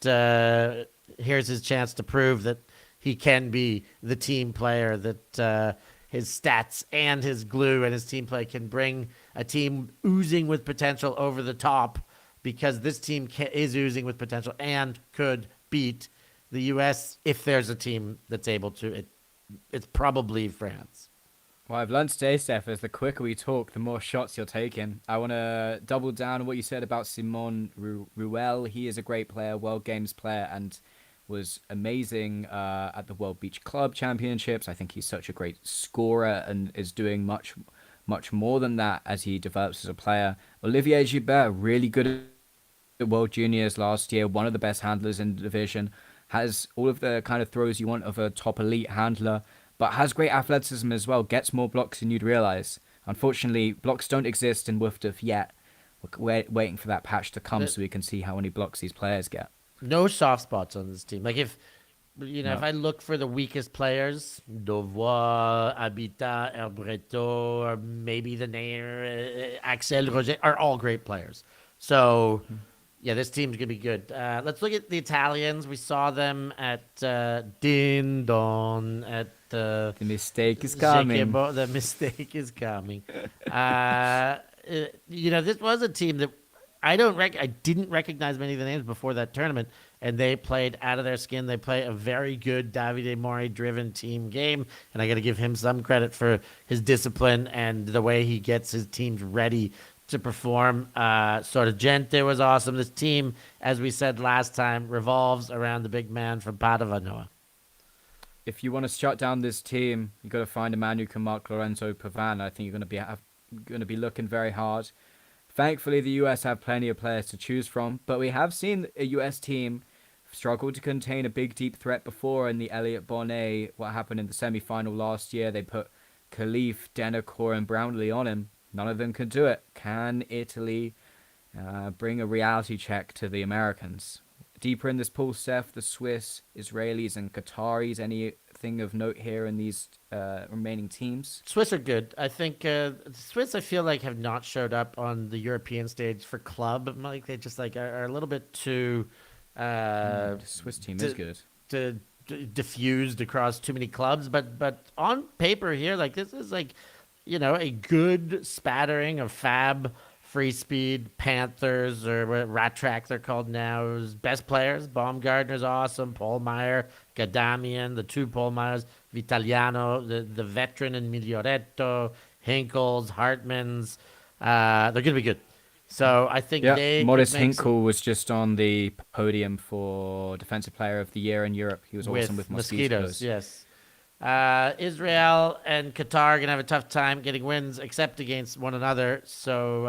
here's his chance to prove that he can be the team player that his stats and his glue and his team play can bring a team oozing with potential over the top, because this team is oozing with potential and could beat the U.S. if there's a team that's able to. It's probably France. What I've learned today, Steph, is the quicker we talk, the more shots you're taking. I want to double down on what you said about Simon Ruel. He is a great player, World Games player, and was amazing at the World Beach Club Championships. I think he's such a great scorer and is doing much more than that as he develops as a player. Olivier Gilbert, really good at World Juniors last year, one of the best handlers in the division, has all of the kind of throws you want of a top elite handler, but has great athleticism as well, gets more blocks than you'd realize. Unfortunately, blocks don't exist in WFDF yet. We're waiting for that patch to come so we can see how many blocks these players get. No soft spots on this team. Like if I look for the weakest players, Dauvois, Habitat, Herbreto, or maybe the Nair, Axel, Roger, are all great players. So, yeah, this team's going to be good. Let's look at the Italians. We saw them at Din Don, at the mistake is coming. The mistake is coming. This was a team that I didn't recognize many of the names before that tournament, and they played out of their skin. They play a very good Davide Mori-driven team game, and I got to give him some credit for his discipline and the way he gets his teams ready to perform. Sorgente was awesome. This team, as we said last time, revolves around the big man from Padova, Noah. If you want to shut down this team, you got to find a man who can mark Lorenzo Pavan. I think you're going to be looking very hard. Thankfully, the US have plenty of players to choose from, but we have seen a US team struggle to contain a big, deep threat before in the Elliott Bonnet. What happened in the semi-final last year, they put Khalif, Denacor, and Brownlee on him. None of them could do it. Can Italy bring a reality check to the Americans? Deeper in this pool, Steph, the Swiss, Israelis, and Qataris. Anything of note here in these remaining teams? Swiss are good. I think the Swiss, I feel like, have not showed up on the European stage for club. Like they just are a little bit too. The Swiss team is good. Diffused across too many clubs, but on paper here, like this is like, a good spattering of Fab, Free Speed, Panthers, or Rat Track they're called now. Best players, Baumgartner's awesome, Paul Maehr, Gadamian, the two Paul Meyers, Vitaliano, the veteran in Miglioretto, Hinkles, Hartmans. They're going to be good. So I think Maurice Hinkle was just on the podium for Defensive Player of the Year in Europe. He was awesome with Mosquitoes. Yes. Israel and Qatar are going to have a tough time getting wins except against one another. So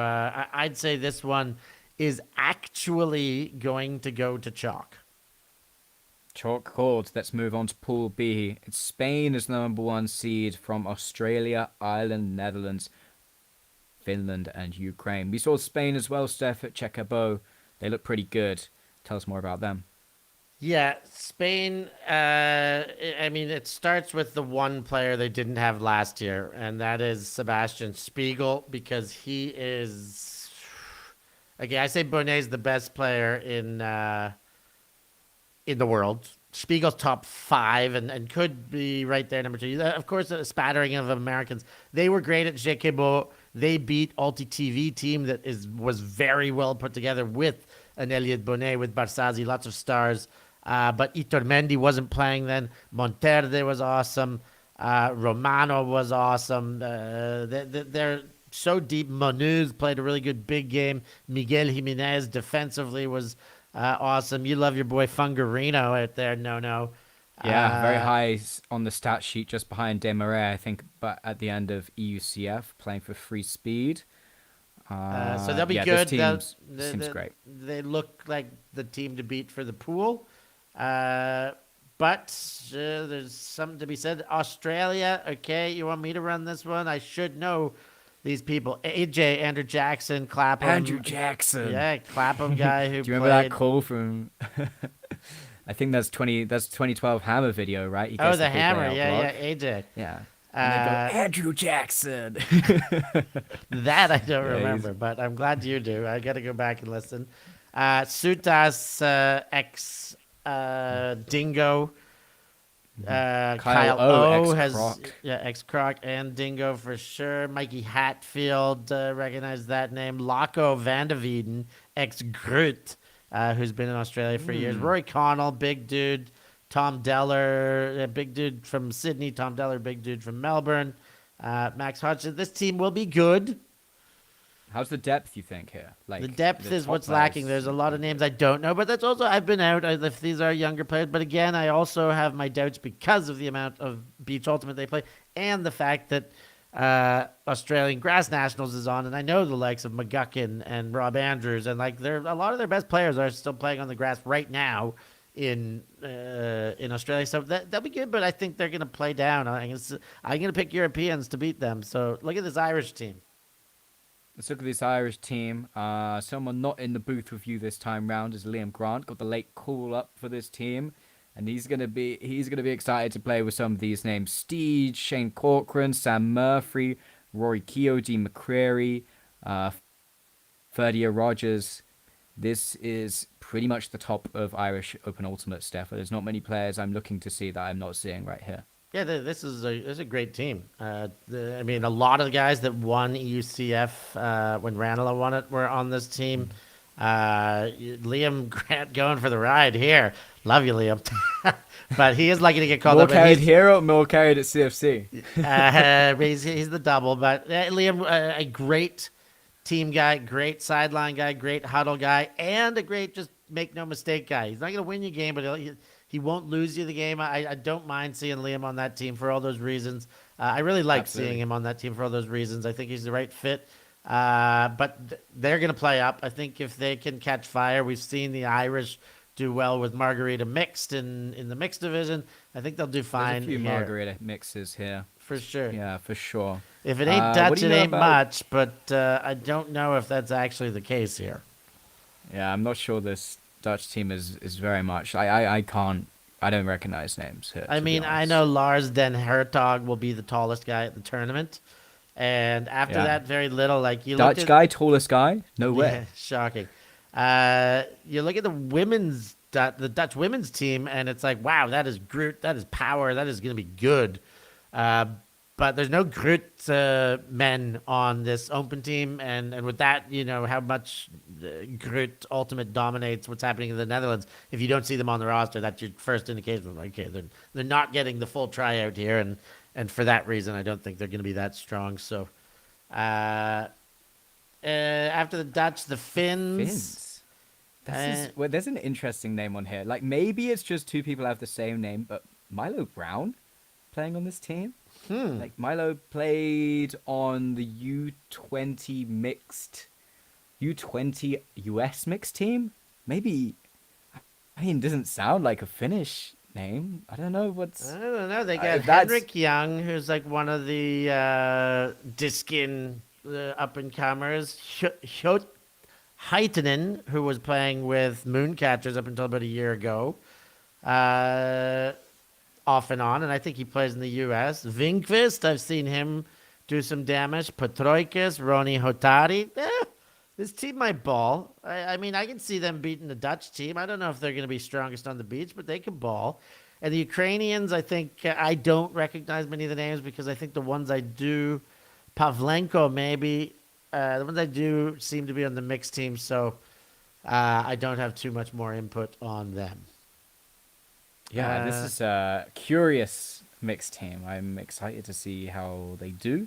I'd say this one is actually going to go to chalk. Chalk called. Let's move on to Pool B. It's Spain as the number one seed from Australia, Ireland, Netherlands, Finland, and Ukraine. We saw Spain as well, Steph, at Checabo. They look pretty good. Tell us more about them. Yeah, Spain, it starts with the one player they didn't have last year, and that is Sebastian Spiegel, because he is... Okay, I say Bonnet's the best player in the world. Spiegel's top 5 and could be right there, number 2. Of course, a spattering of Americans. They were great at Jekebo. They beat ULTI.TV team that was very well put together with an Elliott Bonnet, with Barsazi, lots of stars. But Iturmendi wasn't playing then. Monterde was awesome. Romano was awesome. They're so deep. Monuz played a really good big game. Miguel Jimenez defensively was awesome. You love your boy Fungarino out there. No. Yeah, very high on the stat sheet, just behind Desmarais, I think, but at the end of EUCF, playing for Free Speed. So they'll be good. This team seems great. They look like the team to beat for the pool. But there's something to be said. Australia, okay, you want me to run this one? I should know these people. AJ, Andrew Jackson, Clapham. Andrew Jackson. Yeah, Clapham guy who Do you remember that call from... I think that's 2012 Hammer video, right? He the Hammer, yeah, AJ. Yeah. And they go, Andrew Jackson. That I don't remember, but I'm glad you do. I got to go back and listen. Sutas, ex Dingo. Kyle O has ex-Croc. ex-Croc and Dingo for sure. Mikey Hatfield, recognize that name. Laco Vandeveden, ex-Groot, who's been in Australia for years. Rory Connell, big dude. Tom Deller, big dude from Sydney. Tom Deller, big dude from Melbourne. Max Hodgson. This team will be good. How's the depth, you think, here? Like The depth the is top what's players lacking. There's a lot of names I don't know, but that's also I've been out if these are younger players. But again, I also have my doubts because of the amount of Beach Ultimate they play and the fact that Australian Grass Nationals is on, and I know the likes of McGuckin and Rob Andrews, and like a lot of their best players are still playing on the grass right now in Australia. So that'll be good, but I think they're gonna play down. I'm gonna pick Europeans to beat them. So look at this Irish team. Let's look at this Irish team. Someone not in the booth with you this time round is Liam Grant. Got the late call up for this team, and he's gonna be excited to play with some of these names: Steed, Shane Corcoran, Sam Murphy, Rory Keogh, Dean McCreary, Ferdia Rogers. This is pretty much the top of Irish Open Ultimate, Steph. There's not many players I'm looking to see that I'm not seeing right here. Yeah, this is a great team. I mean, a lot of the guys that won EUCF when Ranelagh won it were on this team. Liam Grant going for the ride here. Love you, Liam. But he is lucky to get called More up. carried here or more carried at CFC? He's the double. But Liam, a great team guy, great sideline guy, great huddle guy, and a great just make no mistake guy. He's not going to win your game, but he won't lose you the game. I don't mind seeing Liam on that team for all those reasons. I really like seeing him on that team for all those reasons. I think he's the right fit. But they're going to play up. I think if they can catch fire, we've seen the Irish do well with Margarita mixed in the mixed division. I think they'll do fine. There's a few here. Margarita mixes here. For sure. Yeah, for sure. If it ain't what Dutch, do it you know ain't about- much. But I don't know if that's actually the case here. Yeah, I'm not sure this Dutch team is very much. I don't recognize names here. I to be mean, I honest. know Lars Den Hertog will be the tallest guy at the tournament. And after Yeah. that, very little. Like you look Dutch at, guy, tallest guy? No way. Yeah, shocking. You look at the Dutch women's team, and it's like, wow, that is Groot, that is power, that is going to be good. But there's no Groot men on this open team, and with that, you know how much Groot Ultimate dominates what's happening in the Netherlands. If you don't see them on the roster, that's your first indication of, okay, they're not getting the full tryout here, and for that reason, I don't think they're going to be that strong. So after the Dutch, the Finns. Well, there's an interesting name on here. Like, maybe it's just two people have the same name, but Milo Brown playing on this team? Like, Milo played on the U20 US mixed team? Maybe, I mean, it doesn't sound like a Finnish name. I don't know what's... I don't know. They got that's- Henrik Young, who's like one of the Diskin up-and-comers. Hjot Heitinen, who was playing with Mooncatchers up until about a year ago. Off and on, and I think he plays in the U.S. Vinkvist, I've seen him do some damage. Petroikis, Roni Hotari. This team might ball. I mean, I can see them beating the Dutch team. I don't know if they're going to be strongest on the beach, but they can ball. And the Ukrainians, I think, I don't recognize many of the names because I think the ones I do, Pavlenko maybe, the ones I do seem to be on the mixed team, so I don't have too much more input on them. Yeah, this is a curious mixed team. I'm excited to see how they do.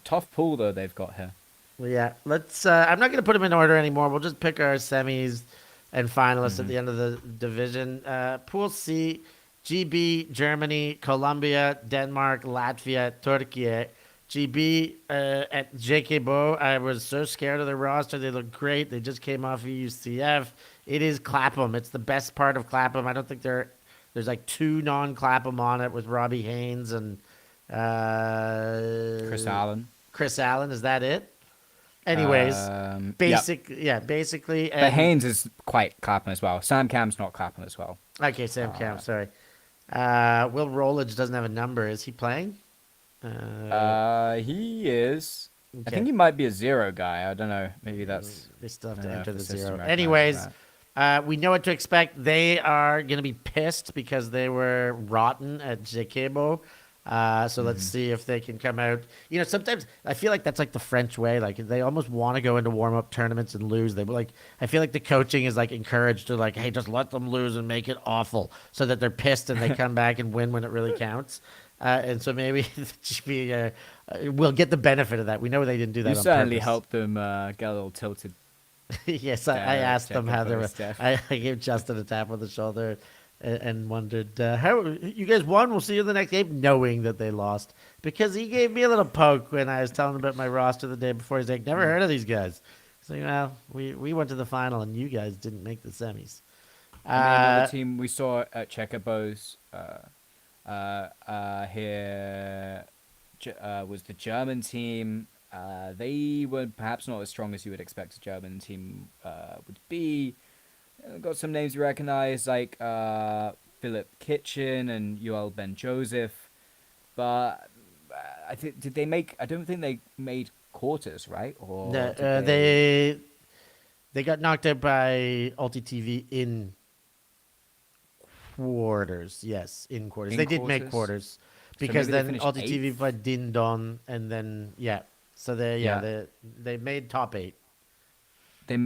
Tough pool, though, they've got here. Well, yeah, let's. I'm not going to put them in order anymore. We'll just pick our semis and finalists at the end of the division. Pool C, GB, Germany, Colombia, Denmark, Latvia, Turkey. GB at JK Bo, I was so scared of the roster. They look great. They just came off UCF. It is Clapham. It's the best part of Clapham. I don't think there's like two non-Clapham on it with Robbie Haynes and Chris Allen. Chris Allen, is that it? Anyways, basically. But And, Haynes is quite Clapham as well. Sam Cam's not Clapham as well. okay, Sam Camp, sorry. Will Rollage doesn't have a number. Is he playing? He is. I Okay. think he might be a zero guy. I don't know. Maybe that's... They still have I to don't know enter if the the system zero. recognizes Anyways, that. We know what to expect. They are going to be pissed because they were rotten at Jekebo. So let's see if they can come out. Sometimes I feel like that's like the French way. Like they almost want to go into warm-up tournaments and lose. I feel like the coaching is like encouraged to like, hey, just let them lose and make it awful, so that they're pissed and they come back and win when it really counts. And so maybe we'll get the benefit of that. We know they didn't do that You on certainly purpose. helped them get a little tilted. Yes, I asked them how they were. Stef. I gave Justin a tap on the shoulder and wondered how you guys won. We'll see you in the next game, knowing that they lost, because he gave me a little poke when I was telling him about my roster the day before. He's like, "Never heard of these guys." So well, we went to the final and you guys didn't make the semis. I mean, another team we saw at Checkerbows here was the German team. They were perhaps not as strong as you would expect a German team would be. Got some names you recognize, like Philip Kitchen and Yoel Ben Joseph, but I don't think they made quarters, right? Or No, they got knocked out by ULTI.TV in quarters. Yes, in quarters. They did make quarters, because maybe then they finished ULTI.TV eighth? played Din Don, and then so they made top 8. They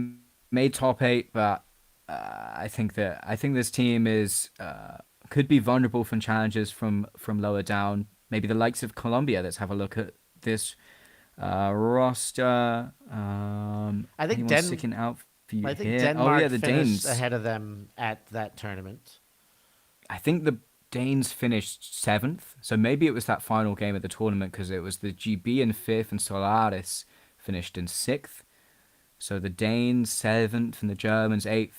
made top 8, but I think this team is could be vulnerable from challenges from lower down. Maybe the likes of Colombia. Let's have a look at this roster. I think anyone sticking out for you I think here? Denmark The finished Danes ahead of them at that tournament. I think the Danes finished 7th, so maybe it was that final game of the tournament, because it was the GB in 5th and Solaris finished in 6th. So the Danes 7th and the Germans 8th.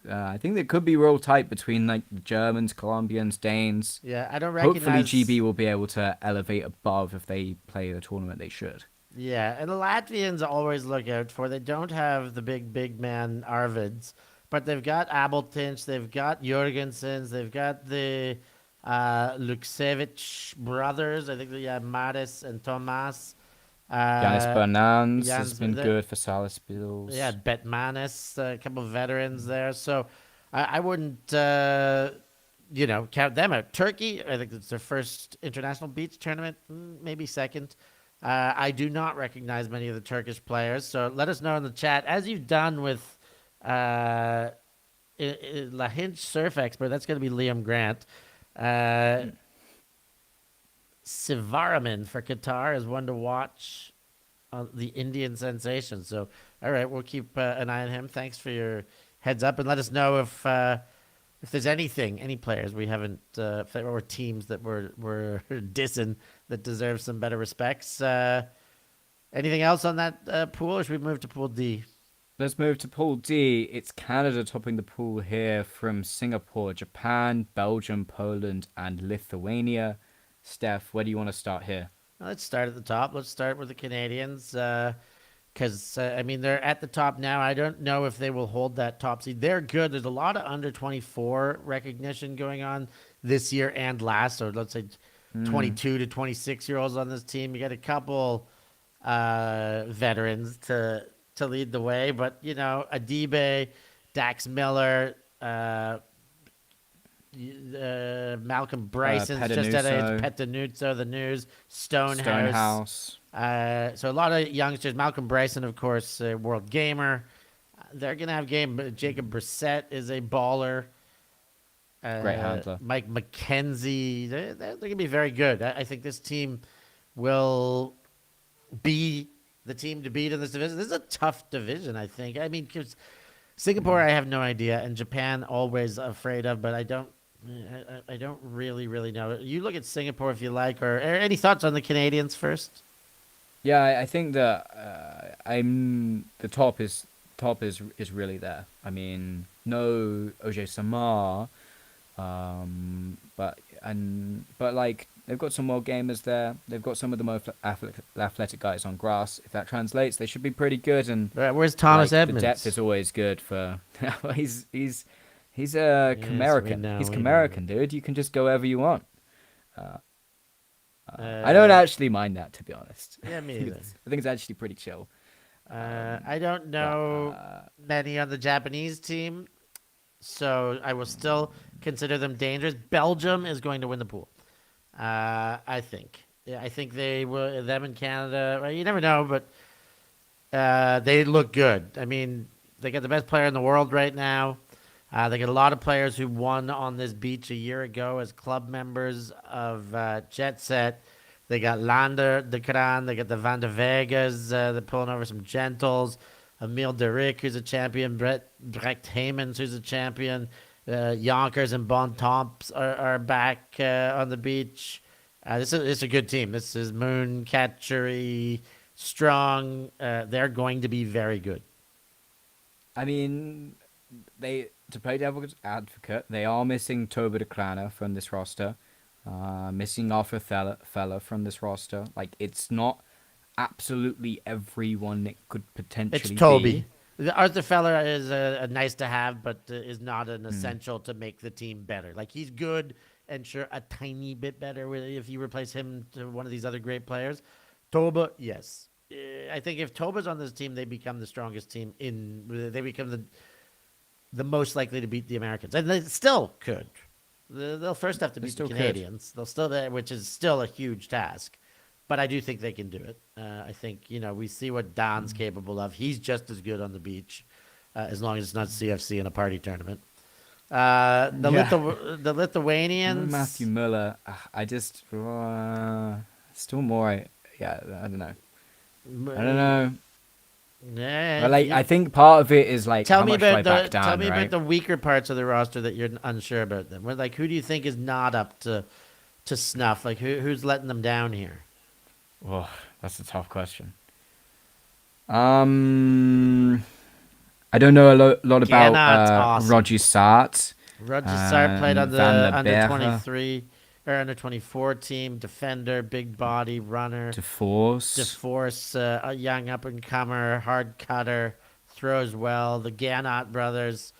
I think there could be real tight between like the Germans, Colombians, Danes. Yeah, I don't recognize. Hopefully GB will be able to elevate above if they play the tournament they should. Yeah, and the Latvians always look out for. They don't have the big man Arvids, but they've got Abeltinch, they've got Jorgensens, they've got the Luksevich brothers. I think Maris and Tomas. Yanis Bernans has Jans- been the- good for Salisbury. Yeah, Betmanis, a couple of veterans there. So I wouldn't, count them out. Turkey, I think it's their first international beach tournament, maybe second. I do not recognize many of the Turkish players. So let us know in the chat, as you've done with La Hinch Surf Expert. That's going to be Liam Grant. Sivaraman for Qatar is one to watch. The Indian sensation. So, all right, we'll keep an eye on him. Thanks for your heads up, and let us know if there's any players we haven't, or teams that we're dissing that deserve some better respects. Anything else on that pool, or should we move to Pool D? Let's move to Pool D. It's Canada topping the pool here from Singapore, Japan, Belgium, Poland, and Lithuania. Stef, where do you want to start here? Let's start at the top. Let's start with the Canadians, because they're at the top now. I don't know if they will hold that top seed. They're good. There's a lot of under 24 recognition going on this year and last, or let's say 22 to 26-year-olds on this team. You got a couple veterans to lead the way, but Adibe, Dax Miller, Malcolm Bryson's just at Petanuzzo, the news, Stonehouse. So a lot of youngsters. Malcolm Bryson, of course, world gamer. They're gonna have game. Jacob Brissett is a baller. Great handler. Mike McKenzie. They're gonna be very good. I think this team will be the team to beat in this division. This is a tough division, I think. I mean, 'cause Singapore, I have no idea, and Japan, always afraid of, but I don't really know. You look at Singapore if you like, or any thoughts on the Canadians first? Yeah, I think that the top is really there. I mean, no OJ Samar, but like they've got some more gamers there. They've got some of the most athletic guys on grass. If that translates, they should be pretty good. And where's Thomas Edmonds? The depth is always good for. He's a American. He's American, dude. You can just go wherever you want. I don't actually mind that, to be honest. Yeah, me either. I think it's actually pretty chill. I don't know many on the Japanese team. so I will still consider them dangerous. Belgium is going to win the pool. I think. Yeah, I think they will. Them in Canada. Well, you never know, but they look good. I mean, they got the best player in the world right now. They got a lot of players who won on this beach a year ago as club members of Jet Set. They got Lander, de Kran, they got the Van de Vegas, they're pulling over some Gentles. Emil de Rick, who's a champion. Brecht Heymans, who's a champion. Yonkers and Bontemps are back on the beach. This is a good team. This is Moon, Catchery, Strong. They're going to be very good. I mean, they to play devil's advocate, they are missing Toba de Krana from this roster, missing Arthur Fella from this roster. Like, it's not absolutely everyone it could potentially It's Toby. be. Arthur Feller is a nice to have, but is not an essential to make the team better. Like, he's good and sure a tiny bit better if you replace him to one of these other great players. Toba, yes. I think if Toba's on this team, they become the strongest team they become the most likely to beat the Americans, and they still could. They'll first have to beat the Canadians. They'll still, which is still a huge task, but I do think they can do it. I think we see what Don's capable of. He's just as good on the beach, as long as it's not CFC in a party tournament. The Lithuanians, Matthew Muller. I just still more. Yeah, I don't know. Yeah, But I think part of it is like tell how me much do I about back down, tell me right? about the weaker parts of the roster that you're unsure about. Them, like who do you think is not up to snuff? Like who's letting them down here? Oh, that's a tough question. I don't know a lot about awesome. Roger Sart. Roger Sart played on the Van der under Berge. 23 or under 24 team. Defender, big body, runner. DeForce. A young up and comer, hard cutter, throws well. The Gannot brothers,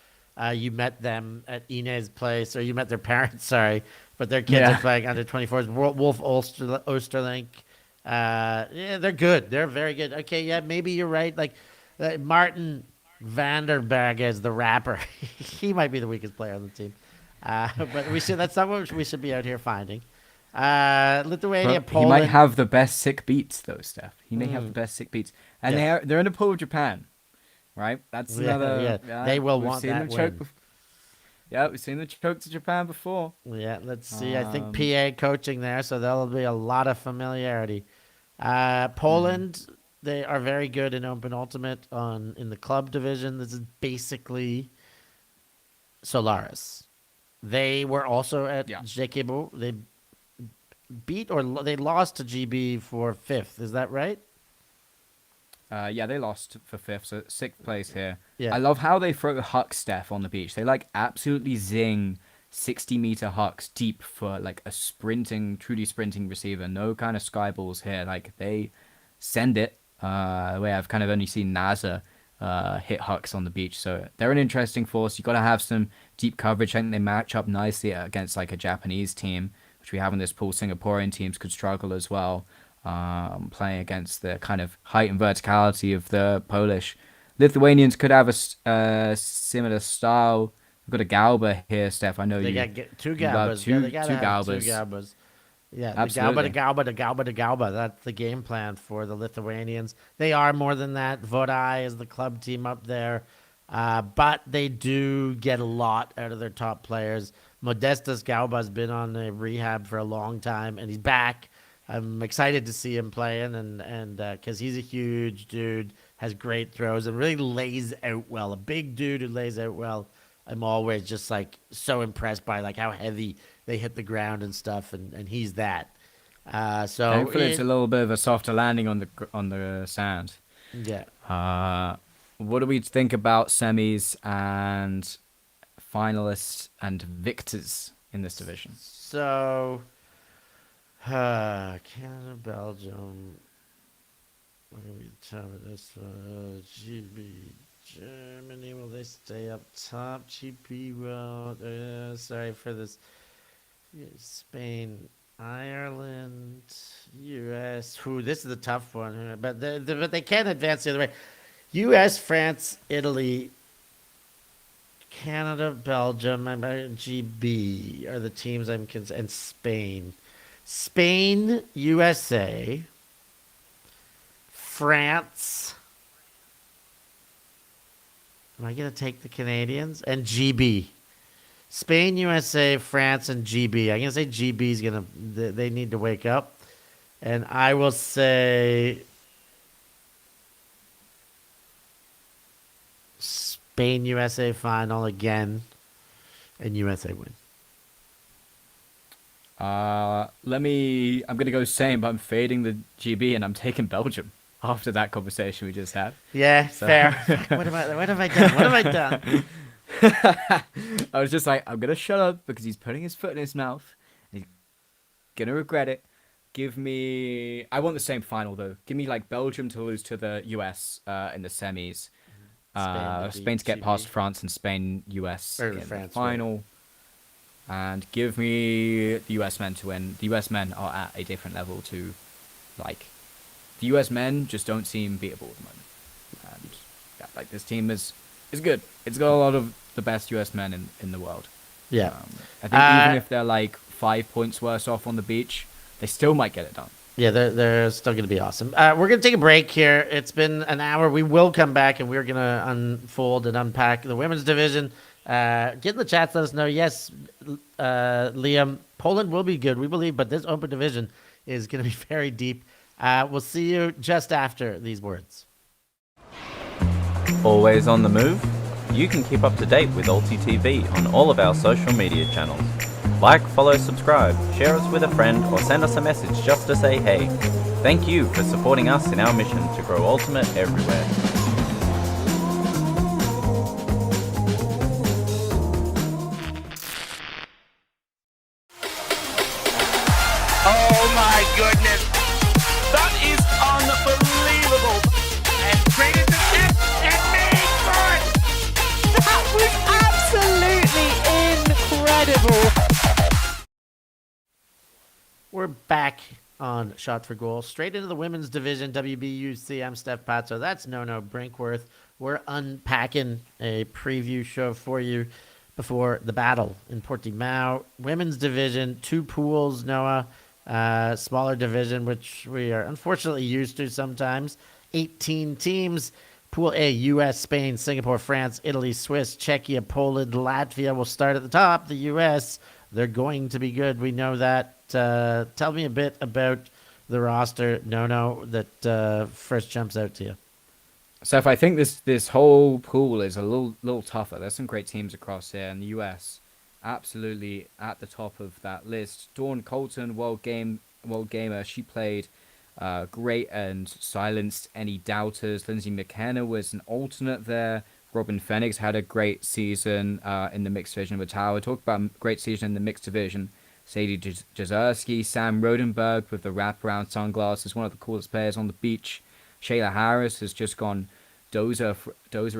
you met them at Inez' place, or you met their parents. Sorry, but their kids are playing under 24s. Wolf Osterlink. Yeah, they're good. They're very good. Okay, yeah, maybe you're right. Like Martin Vanderberg as the rapper, he might be the weakest player on the team. But that's not what we should be out here finding. Lithuania, Poland. He might have the best sick beats, though, Steph. He may have the best sick beats, and they're in a pool of Japan, right? That's another. Yeah. They will want that win. Yeah, we've seen the choke to Japan before. Yeah, let's see. I think PA coaching there, so there'll be a lot of familiarity. Poland, they are very good in Open Ultimate in the club division. This is basically Solaris. They were also at JKBO. They beat or they lost to GB for 5th. Is that right? Yeah, they lost for 5th, so 6th place here. Yeah. I love how they throw huck Steph on the beach. They absolutely zing 60-meter hucks deep for a truly sprinting receiver. No kind of sky balls here. They send it. The way I've kind of only seen NASA hit hucks on the beach. So they're an interesting force. You got to have some deep coverage. I think they match up nicely against a Japanese team, which we have in this pool. Singaporean teams could struggle as well. Playing against the kind of height and verticality of the Polish. Lithuanians could have a similar style. We've got a Galba here, Steph. I know they got two Galbas. Two Galbas. Yeah, absolutely. the Galba. That's the game plan for the Lithuanians. They are more than that. Vodai is the club team up there. But they do get a lot out of their top players. Modestas Galba's been on a rehab for a long time, and he's back. I'm excited to see him playing, and because he's a huge dude, has great throws, and really lays out well. A big dude who lays out well. I'm always just so impressed by how heavy they hit the ground and stuff, and he's that. So hopefully it's a little bit of a softer landing on the sand. Yeah. What do we think about semis and finalists and victors in this division? So. Canada, Belgium. What do we tell this? GB, Germany. Will they stay up top? GB will. Sorry for this. Spain, Ireland, US. This is a tough one, but they can advance the other way. US, France, Italy Canada, Belgium, and GB are the teams and Spain. Spain, USA, France. Am I going to take the Canadians? And GB. Spain, USA, France, and GB. I'm going to say GB is going to, they need to wake up. And I will say Spain, USA final again, and USA win. I'm gonna go same, but I'm fading the GB and I'm taking Belgium after that conversation we just had. Yeah, So- fair. What have I done? What have I done? I was just like, I'm gonna shut up because he's putting his foot in his mouth. And he's gonna regret it. I want the same final though. Give me like Belgium to lose to the US in the semis. Spain to get past France, and Spain, US Or in France, the final. And give me the US men to win. The US men are at a different level to, like, the US men just don't seem beatable at the moment. And yeah, like this team is good. It's got a lot of the best US men in the world. Yeah. I think even if they're like 5 points worse off on the beach, they still might get it done. Yeah, they're still going to be awesome. We're going to take a break here. It's been an hour. We will come back, and we're going to unfold and unpack the women's division. Get in the chat, let us know. Yes, Liam, Poland will be good, we believe, but this open division is going to be very deep. We'll see you just after these words. Always on the move? You can keep up to date with ULTI.TV on all of our social media channels. Like, follow, subscribe, share us with a friend, or send us a message just to say hey. Thank you for supporting us in our mission to grow Ultimate everywhere. Oh my goodness! That is unbelievable! And traded to Stef and made for it! That was absolutely incredible. We're back on Shot for Goal. Straight into the women's division, WBUC. I'm Stef Pazzo. That's No Brinkworth. We're unpacking a preview show for you before the battle in Portimao. Women's division, 2 pools, Noah. Smaller division, which we are unfortunately used to sometimes. 18 teams. Pool A, U.S., Spain, Singapore, France, Italy, Swiss, Czechia, Poland, Latvia will start at the top. The U.S., they're going to be good. We know that. Tell me a bit about the roster, No, that first jumps out to you. So if I think this whole pool is a little tougher. There's some great teams across here, and the US absolutely at the top of that list. Dawn Colton, world gamer, she played great and silenced any doubters. Lindsay McKenna was an alternate there. Robin Phoenix had a great season in the mixed division with Tower. Talk about great season in the mixed division. Sadie Jazerski, Sam Rodenberg with the wraparound sunglasses, one of the coolest players on the beach. Shayla Harris has just gone. Dozer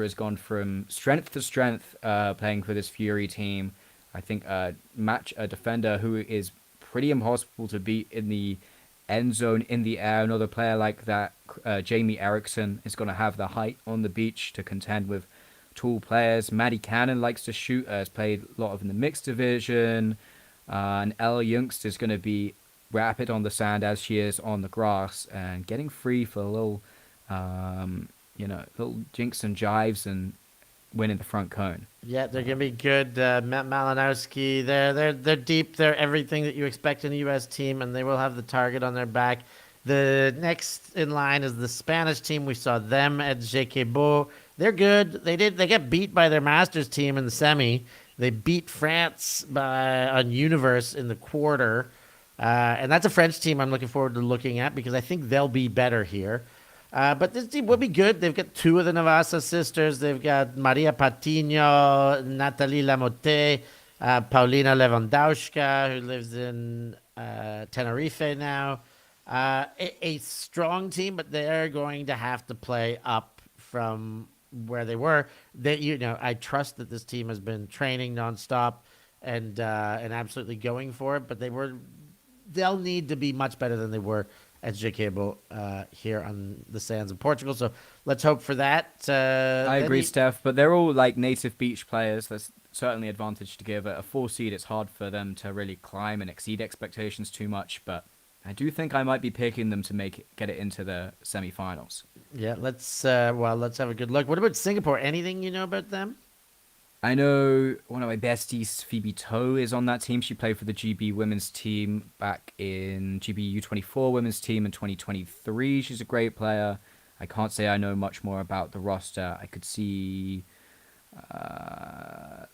has gone from strength to strength playing for this Fury team. I think a defender who is pretty impossible to beat in the end zone, in the air. Another player like that, Jamie Eriksson, is going to have the height on the beach to contend with tall players. Maddie Cannon likes to shoot, has played a lot of in the mixed division. And Ella Youngst is going to be rapid on the sand as she is on the grass, and getting free for a little, little jinks and jives and winning the front cone. Yeah, they're gonna be good. Matt Malinowski, they're deep. They're everything that you expect in a U.S. team, and they will have the target on their back. The next in line is the Spanish team. We saw them at Jequebo. They're good. They got beat by their Masters team in the semi. They beat France on Universe in the quarter. And that's a French team I'm looking forward to looking at because I think they'll be better here. But this team will be good. They've got 2 of the Navasa sisters. They've got Maria Patino, Nathalie Lamotte, Paulina Lewandowska, who lives in Tenerife now. A strong team, but they're going to have to play up from where they were. I trust that this team has been training nonstop and absolutely going for it, but they'll need to be much better than they were at JK here on the sands of Portugal. So let's hope for that. I agree, Steph, but they're all like native beach players. There's certainly advantage to give. At a 4 seed, it's hard for them to really climb and exceed expectations too much, but I do think I might be picking them to get it into the semi-finals. Yeah, let's have a good look. What about Singapore? Anything you know about them? I know one of my besties, Phoebe Toe, is on that team. She played for the GB women's team back in GB U24 women's team in 2023. She's a great player. I can't say I know much more about the roster. I could see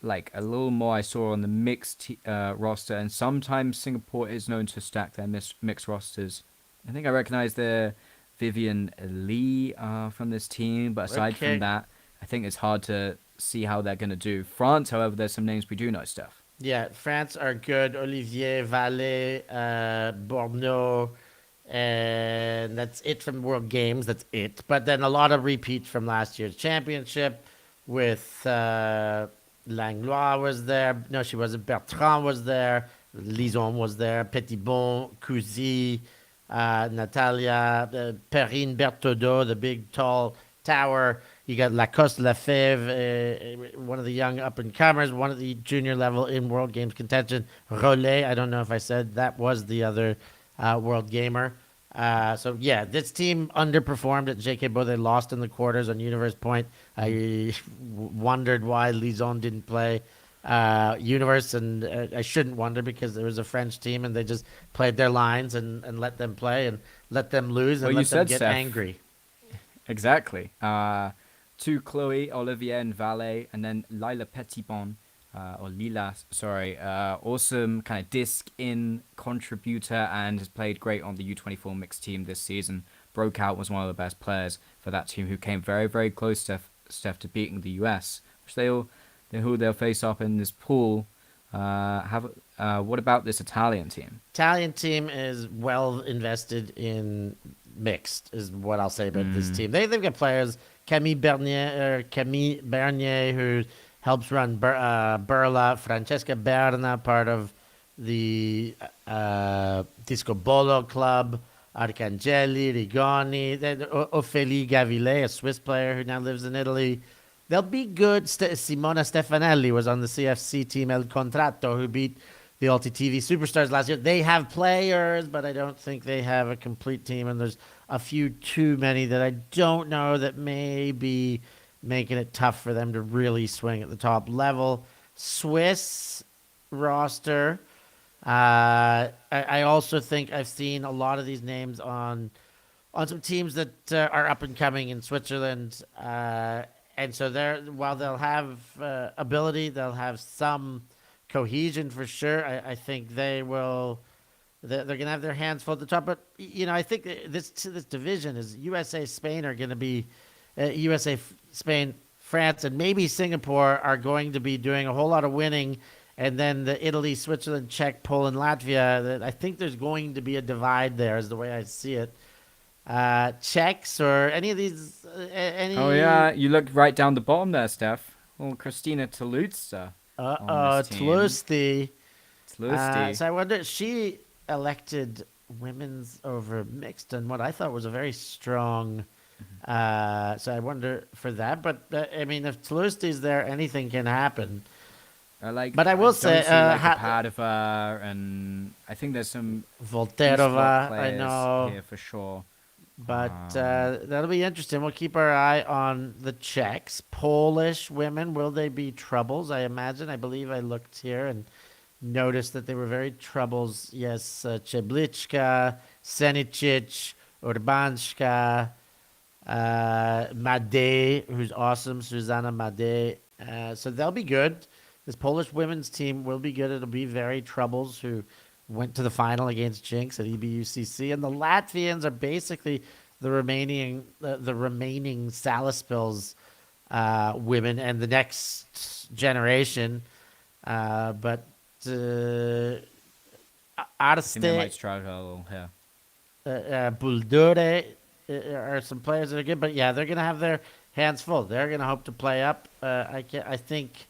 like a little more I saw on the mixed roster, and sometimes Singapore is known to stack their mixed rosters. I think I recognize the Vivian Lee from this team, but aside from that, I think it's hard to see how they're going to do. France, however, there's some names we do know, Steph. Yeah, France are good. Olivier, Vallée, Borneau, and that's it from World Games. That's it. But then a lot of repeats from last year's championship with Langlois was there. No, she wasn't. Bertrand was there. Lison was there. Petitbon, Cousy, Natalia, Perrine Berthoudot, the big, tall tower. You got Lacoste Lefebvre, one of the young up-and-comers, one of the junior level in World Games contention. Rollet, I don't know if I said that was the other World Gamer. So, yeah, this team underperformed at JK They lost in the quarters on Universe Point. I wondered why Lison didn't play Universe, and I shouldn't wonder because there was a French team, and they just played their lines and let them play and let them lose and let them get angry. Exactly. To Chloe, Olivier, and Valet, and then Lila Petitbon, or Lila, sorry, awesome kind of disc-in contributor and has played great on the U24 mixed team this season. Broke out, was one of the best players for that team, who came very, very close, Steph, to beating the US, which they'll face up in this pool. What about this Italian team? Italian team is well invested in mixed, is what I'll say about this team. They've got players. Camille Bernier, who helps run Burla, Francesca Berna, part of the Disco Bolo Club, Arcangeli, Rigoni, Ophélie Gavilet, a Swiss player who now lives in Italy. They'll be good. Simona Stefanelli was on the CFC team El Contratto, who beat the ULTI.TV Superstars last year. They have players, but I don't think they have a complete team, and there's a few too many that I don't know that may be making it tough for them to really swing at the top level. Swiss roster. I also think I've seen a lot of these names on some teams that are up and coming in Switzerland. And so while they'll have ability, they'll have some cohesion for sure. I think they're going to have their hands full at the top. But, I think this division is USA, Spain are going to be USA, Spain, France, and maybe Singapore are going to be doing a whole lot of winning. And then the Italy, Switzerland, Czech, Poland, Latvia, I think there's going to be a divide there is the way I see it. Czechs or any of these? Oh, yeah. You look right down the bottom there, Steph. Oh, Christina Toulouse. Tlusty. So I wonder, she elected women's over mixed and what I thought was a very strong. So I wonder for that. But, if Tlusty's there, anything can happen. But I will say, Padova, and I think there's some Volterova, I know here for sure. But that'll be interesting. We'll keep our eye on the Czechs. Polish women, will they be troubles? I imagine. I believe I looked here and noticed that they were very troubles. Yes, Czebliczka, Senicic, Urbanska, Made, who's awesome, Susanna Made. So they'll be good. This Polish women's team will be good. It'll be very troubles who went to the final against Jinx at EBUCC, and the Latvians are basically the remaining Salaspils women and the next generation. But I think they might struggle a little here. Buldure are some players that are good, but yeah, they're gonna have their hands full. They're gonna hope to play up. I think.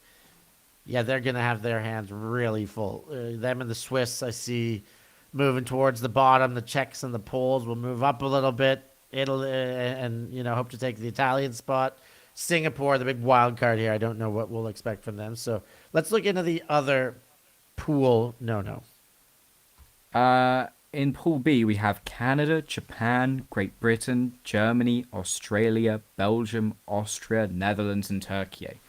Yeah, they're going to have their hands really full. Them and the Swiss, I see moving towards the bottom. The Czechs and the Poles will move up a little bit. Italy and hope to take the Italian spot. Singapore, the big wild card here. I don't know what we'll expect from them. So let's look into the other pool. No. In Pool B, we have Canada, Japan, Great Britain, Germany, Australia, Belgium, Austria, Netherlands, and Turkey.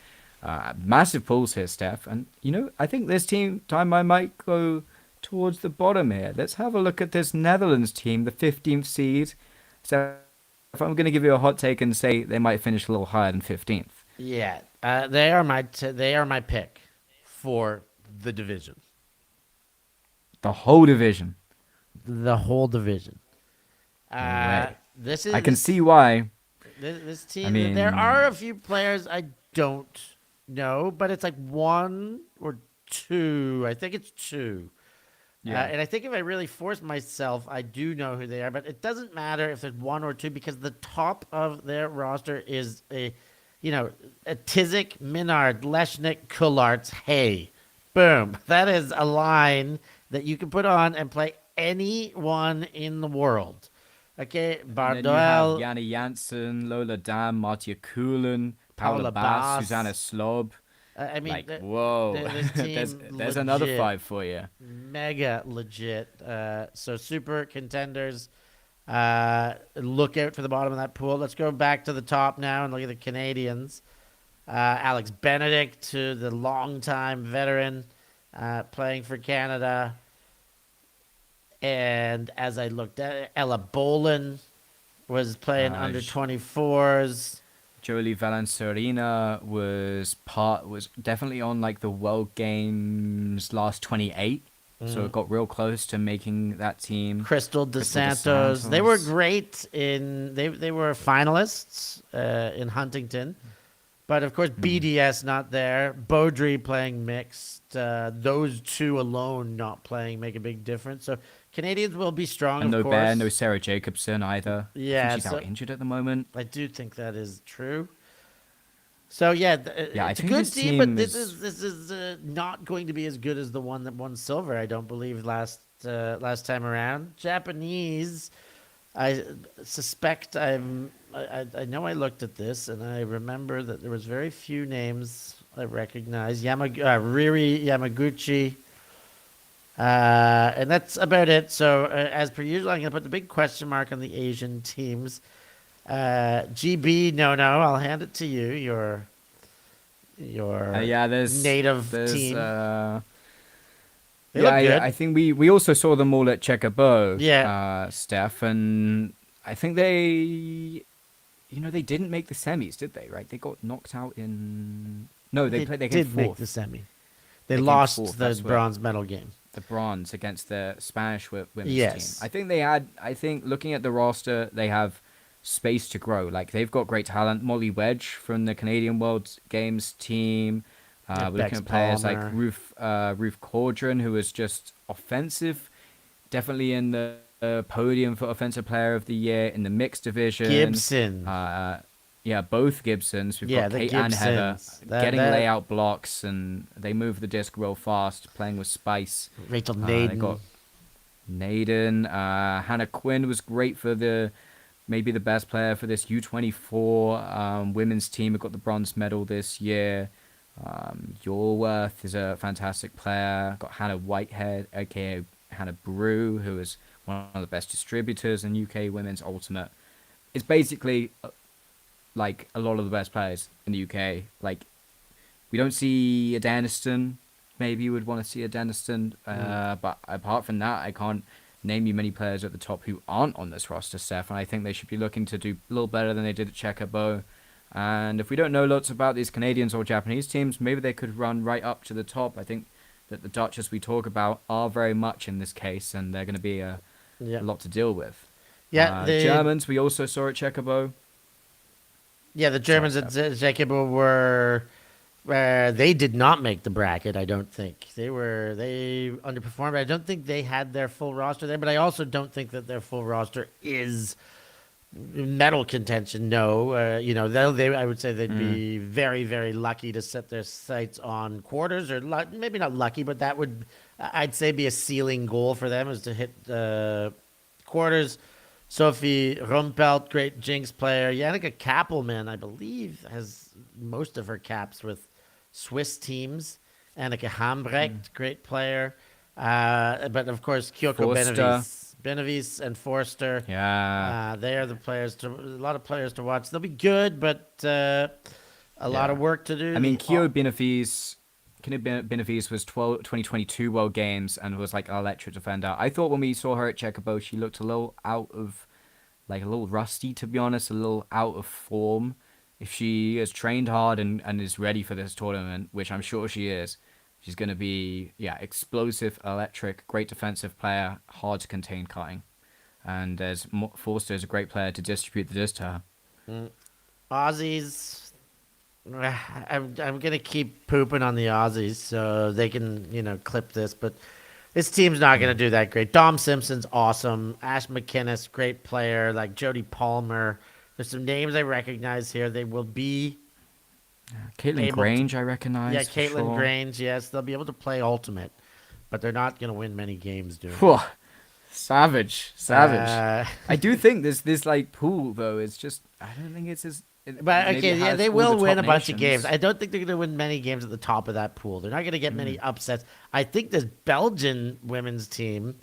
Massive pools here, Steph. And, I think this time I might go towards the bottom here. Let's have a look at this Netherlands team, the 15th seed. So if I'm going to give you a hot take and say they might finish a little higher than 15th. Yeah, they are my pick for the division. The whole division. The whole division. Right. This is. I can see why. This team. I mean, there are a few players I don't know, but it's like one or two. I think it's two. Yeah. And I think if I really force myself, I do know who they are. But it doesn't matter if there's one or two because the top of their roster is a Tizik, Minard, Leshnik, Kullarts, Hay. Boom. That is a line that you can put on and play anyone in the world. Okay, Bardwell, Yanni Janssen, Lola Dam, Martia Kulen, Paula Paula Bass, Bass. Susanna Slob. I mean, Whoa. this team there's another legit. 5 for you. Mega legit. So super contenders. Look out for the bottom of that pool. Let's go back to the top now and look at the Canadians. Alex Benedict, the longtime veteran, playing for Canada. And as I looked at it, Ella Bolin was playing under 24s. Jolie Valencerina was definitely on like the World Games last 28. So it got real close to making that team. Crystal DeSantos. They were great they were finalists in Huntington. But of course BDS not there. Beaudry playing mixed. Those two alone not playing make a big difference. So Canadians will be strong, and of no course. Bear, no Sarah Jacobson either. Yeah, she's out injured at the moment. I do think that is true. So yeah, I it's a think good this team, but team this is not going to be as good as the one that won silver. I don't believe last time around. Japanese, I suspect I know I looked at this and I remember that there was very few names I recognized. Riri Yamaguchi. And that's about it. So, as per usual, I'm going to put the big question mark on the Asian teams. GB, no, I'll hand it to you. Your there's native there's, team. They Yeah, look good. I think we also saw them all at Checkerbow, Yeah. Steph, and I think they didn't make the semis, did they? Right? They got knocked out in. No, they came did make fourth. the semi. They came lost fourth, the that's where- bronze medal game. The bronze against the Spanish women's Yes. team. I think looking at the roster, they have space to grow. Like they've got great talent. Molly Wedge from the Canadian World Games team. We're Bex looking at players like Palmer. Ruth Caudron, who is just offensive, definitely in the podium for Offensive Player of the Year in the mixed division. Gibson. Both Gibsons. We've got the Kate and Heather Gibsons. getting layout blocks, and they move the disc real fast, playing with spice. Rachel They Naden. got Naden. Hannah Quinn was great for maybe the best player for this U24 women's team. Who got the bronze medal this year. Yorworth is a fantastic player. Got Hannah Whitehead, aka Hannah Brew, who is one of the best distributors in UK women's ultimate. It's basically like a lot of the best players in the UK. Like we don't see a Deniston. Maybe you would want to see a Deniston, but apart from that, I can't name you many players at the top who aren't on this roster, Steph. And I think they should be looking to do a little better than they did at Checkerbow. And if we don't know lots about these Canadians or Japanese teams, maybe they could run right up to the top. I think that the Dutch, as we talk about, are very much in this case, and they're going to be a lot to deal with. Yeah, the Germans we also saw at Checkerbow. Yeah, the Germans at Checkerbow were they did not make the bracket. I don't think they underperformed. I don't think they had their full roster there, but I also don't think that their full roster is medal contention, no. I would say they'd be very, very lucky to set their sights on quarters, or maybe not lucky, but that would, I'd say, be a ceiling goal for them, is to hit quarters. Sophie Rumpelt, great Jinx player. Yannicka Kappelman, I believe, has most of her caps with Swiss teams. Annika Hambrecht, great player. But of course, Kyoko Benavides and Forster. Yeah. They are the players a lot of players to watch. They'll be good, but a lot of work to do. I mean, Kyoko Benavides was 2022 World Games and was like an electric defender. I thought when we saw her at Checkerbow, she looked a little a little rusty, to be honest, a little out of form. If she has trained hard and is ready for this tournament, which I'm sure she is, she's going to be, explosive, electric, great defensive player, hard to contain cutting. And Forster is a great player to distribute the disc to her. Aussies, I'm gonna keep pooping on the Aussies so they can clip this, but this team's not gonna do that great. Dom Simpson's awesome. Ash McInnes, great player. Like Jodie Palmer. There's some names I recognize here. They will be. Caitlin Grange, I recognize. Yeah, Caitlin Grange. Yes, they'll be able to play ultimate, but they're not gonna win many games doing it. Savage. I do think this like pool though is just. I don't think it's as. But okay, they will win a bunch of games. I don't think they're going to win many games at the top of that pool. They're not going to get many upsets. I think this Belgian women's team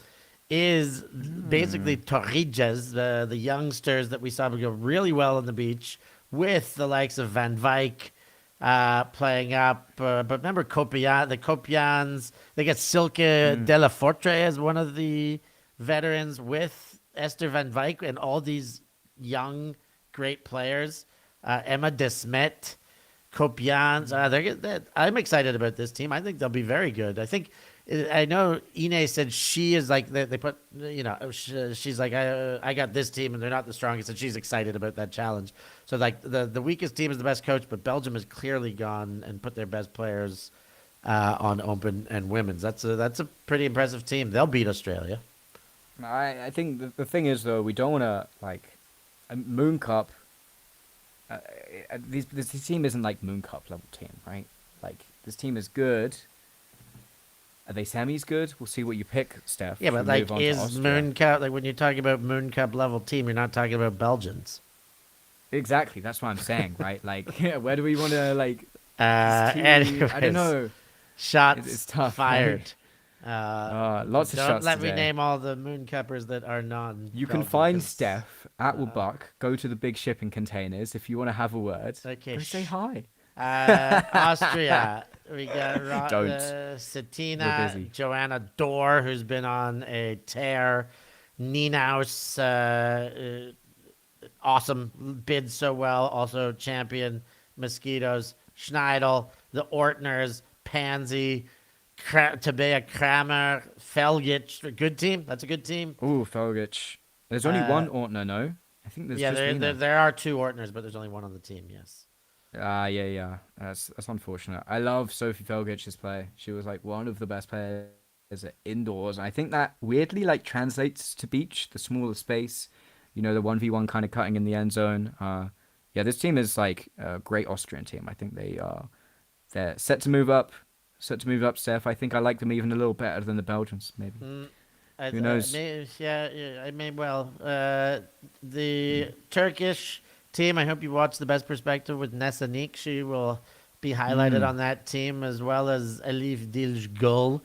is basically Torrijos, the youngsters that we saw go really well on the beach, with the likes of Van Wyk playing up. But remember the Copians. They got Silke Della Fortre as one of the veterans, with Esther Van Wyk and all these young, great players. Emma Desmet, Copians. I'm excited about this team. I think they'll be very good. I know Ine said she is like, they put, she's like, I got this team and they're not the strongest, and she's excited about that challenge. So like the weakest team is the best coach, but Belgium has clearly gone and put their best players on open and women's. That's a pretty impressive team. They'll beat Australia. I think the thing is though, we don't want to like a Moon Cup. This team isn't like Moon Cup level team, right? Like this team is good. Are they semis good? We'll see what you pick, Steph. Yeah, but like is Moon Cup, like when you're talking about Moon Cup level team, you're not talking about Belgians. Exactly, that's what I'm saying, right? Like, where do we want to like? Anyways, I don't know. Shots it's tough, fired. Right? Lots of shots. Don't let today. me name all the Moon Cuppers that are non. You can find Steph at Wolbuck. Go to the big shipping containers if you want to have a word. Okay. Go say hi. Austria. We got We're Satina, busy. Joanna Dorr, who's been on a tear. Ninaus, awesome, bid so well. Also champion. Mosquitoes, Schneidel, the Ortners, Pansy, Tabea Kramer, Felgic. Good team. That's a good team. Ooh, Felgic. There's only one Ortner, no? I think there's just there are two Ortners, but there's only one on the team. Yes. Yeah. That's unfortunate. I love Sophie Felgic's play. She was like one of the best players at indoors. I think that weirdly like translates to beach, the smaller space. The 1v1 kind of cutting in the end zone. This team is like a great Austrian team. I think they're set to move up. Steph. I think I like them even a little better than the Belgians, maybe. Who knows? I may well. The Turkish team, I hope you watch The Best Perspective with Nesanik. She will be highlighted on that team, as well as Elif Dilgol,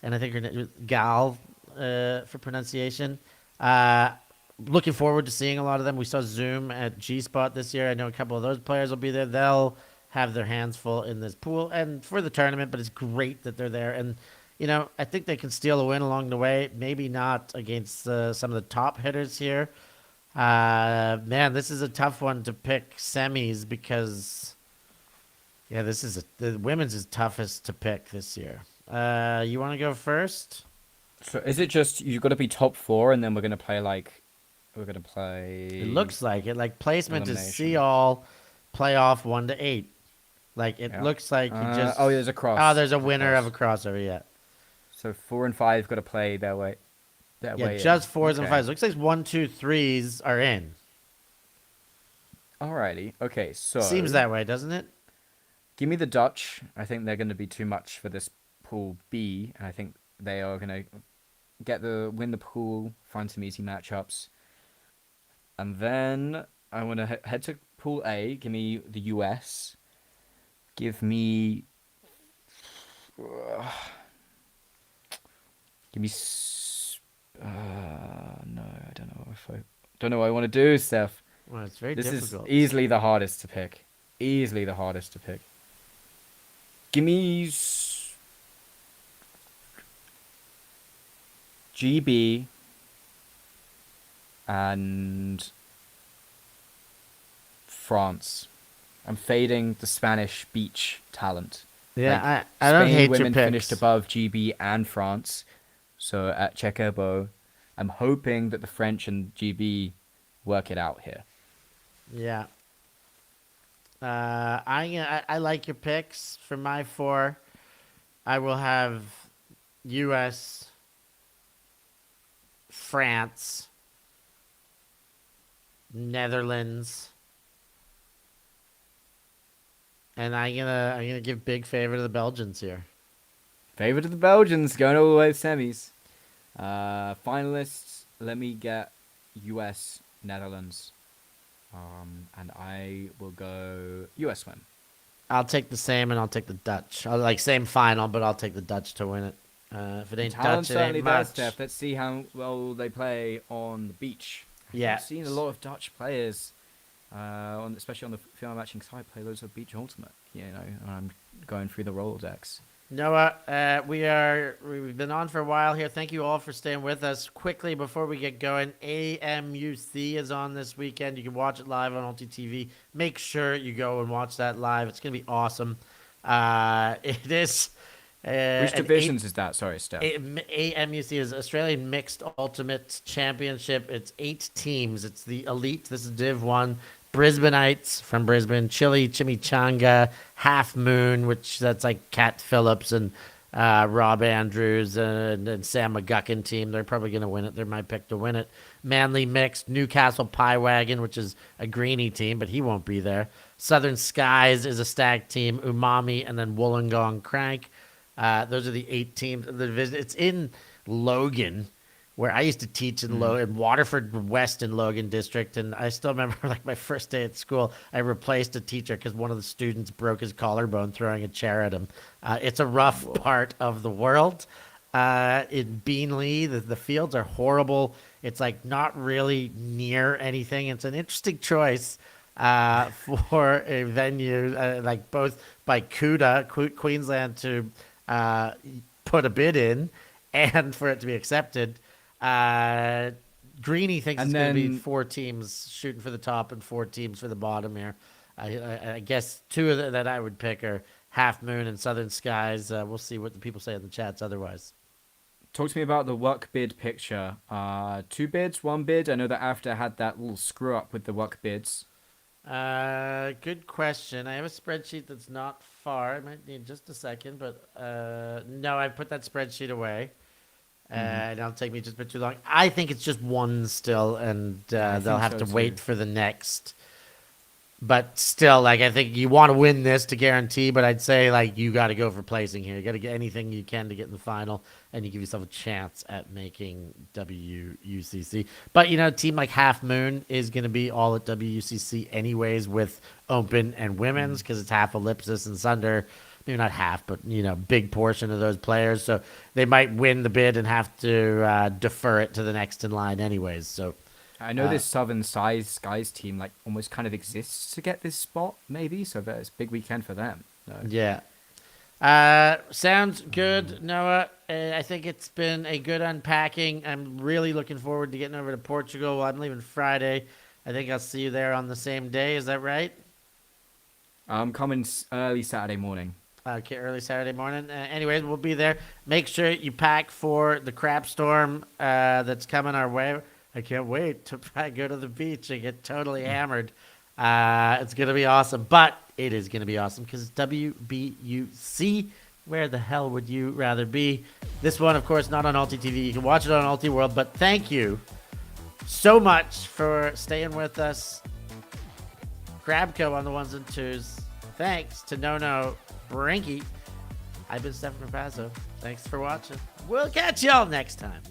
and I think her name is Gal for pronunciation. Looking forward to seeing a lot of them. We saw Zoom at G-Spot this year. I know a couple of those players will be there. They'll have their hands full in this pool and for the tournament, but it's great that they're there. And, I think they can steal a win along the way. Maybe not against some of the top hitters here. Man, this is a tough one to pick semis because, the women's is toughest to pick this year. You want to go first? So is it just you've got to be top 4 and then we're gonna play? It looks like it. Like placement is see all, playoff 1 to 8. Like it looks like you just. Oh, there's a cross. Oh, there's a winner of a crossover. Yeah. So 4 and 5 got to play their way. Just 4s and 5s. Looks like 1, 2, 3s are in. Alrighty. Okay, so Seems that way, doesn't it? give me the Dutch. I think they're going to be too much for this pool B, and I think they are going to win the pool, find some easy matchups, and then I want to head to pool A. Give me the US. Give me. Give me. No, I don't know if I don't know what I want to do, Steph. Well, it's very This difficult. is easily the hardest to pick. Easily the hardest to pick. Give me GB and France. I'm fading the Spanish beach talent. Yeah, Like, I don't Spain hate your women picks. finished above GB and France. So at Checkerbo, I'm hoping that the French and GB work it out here. Yeah. I like your picks. For my 4, I will have U.S., France, Netherlands, and I'm gonna give big favor to the Belgians here. Favorite of the Belgians going all the way to semis. Finalists, let me get US, Netherlands. And I will go US win. I'll take the same, and I'll take the Dutch. I'll like same final, but I'll take the Dutch to win it. If it ain't Talent's Dutch, it certainly ain't there, much. Steph. Let's see how well they play on the beach. Yeah. I've seen a lot of Dutch players, especially on the female matching side, play loads of beach ultimate. You know, when I'm going through the Rolodex. Noah, we've been on for a while here. Thank you all for staying with us. Quickly before we get going, AMUC is on this weekend. You can watch it live on ULTI.TV. Make sure you go and watch that live. It's gonna be awesome. It is. Which divisions is that? Sorry, Steph. AMUC is Australian Mixed Ultimate Championship. It's 8 teams. It's the elite. This is Div 1. Brisbaneites from Brisbane, Chili Chimichanga, Half Moon, which that's like Kat Phillips and Rob Andrews and Sam McGuckin team. They're probably going to win it. They're my pick to win it. Manly Mixed, Newcastle Pie Wagon, which is a Greenie team, but he won't be there. Southern Skies is a stag team, Umami, and then Wollongong Crank. Those are the 8 teams of the division. It's in Logan, where I used to teach in Waterford West in Logan District, and I still remember like my first day at school, I replaced a teacher because one of the students broke his collarbone throwing a chair at him. It's a rough part of the world. In Beanley, the fields are horrible. It's like not really near anything. It's an interesting choice for a venue like both by CUDA, Queensland, to put a bid in and for it to be accepted. Greenie thinks And it's going to be then- 4 teams shooting for the top and 4 teams for the bottom here. I guess 2 of that I would pick are Half Moon and Southern Skies. We'll see what the people say in the chats otherwise. Talk to me about the work bid picture. 2 bids, 1 bid. I know that after had that little screw up with the work bids. Good question. I have a spreadsheet that's not far. I might need just a second, but no, I put that spreadsheet away. And it'll take me just a bit too long. I think it's just 1 still, and I they'll think have so to too. wait for the next. But still, like, I think you want to win this to guarantee, but I'd say, like, you got to go for placing here. You got to get anything you can to get in the final, and you give yourself a chance at making WUCC. But, you know, a team like Half Moon is going to be all at WUCC anyways with Open and Women's because it's half ellipsis and Sunder. Maybe not half, but, you know, big portion of those players. So they might win the bid and have to defer it to the next in line anyways. So I know this Southern Skies team like almost kind of exists to get this spot, maybe. So that's a big weekend for them. So. yeah. Sounds good, Noah. I think it's been a good unpacking. I'm really looking forward to getting over to Portugal. I'm leaving Friday. I think I'll see you there on the same day. Is that right? I'm coming early Saturday morning. Okay, early Saturday morning. Anyways, we'll be there. Make sure you pack for the crap storm that's coming our way. I can't wait to go to the beach and get totally hammered. It's going to be awesome. But it is going to be awesome because it's WBUC. Where the hell would you rather be? This one, of course, not on ULTI.TV. You can watch it on ULTI World. But thank you so much for staying with us. Crabco on the ones and twos. Thanks to No Brinky. I've been Stef from Pazzo. Thanks for watching. We'll catch y'all next time.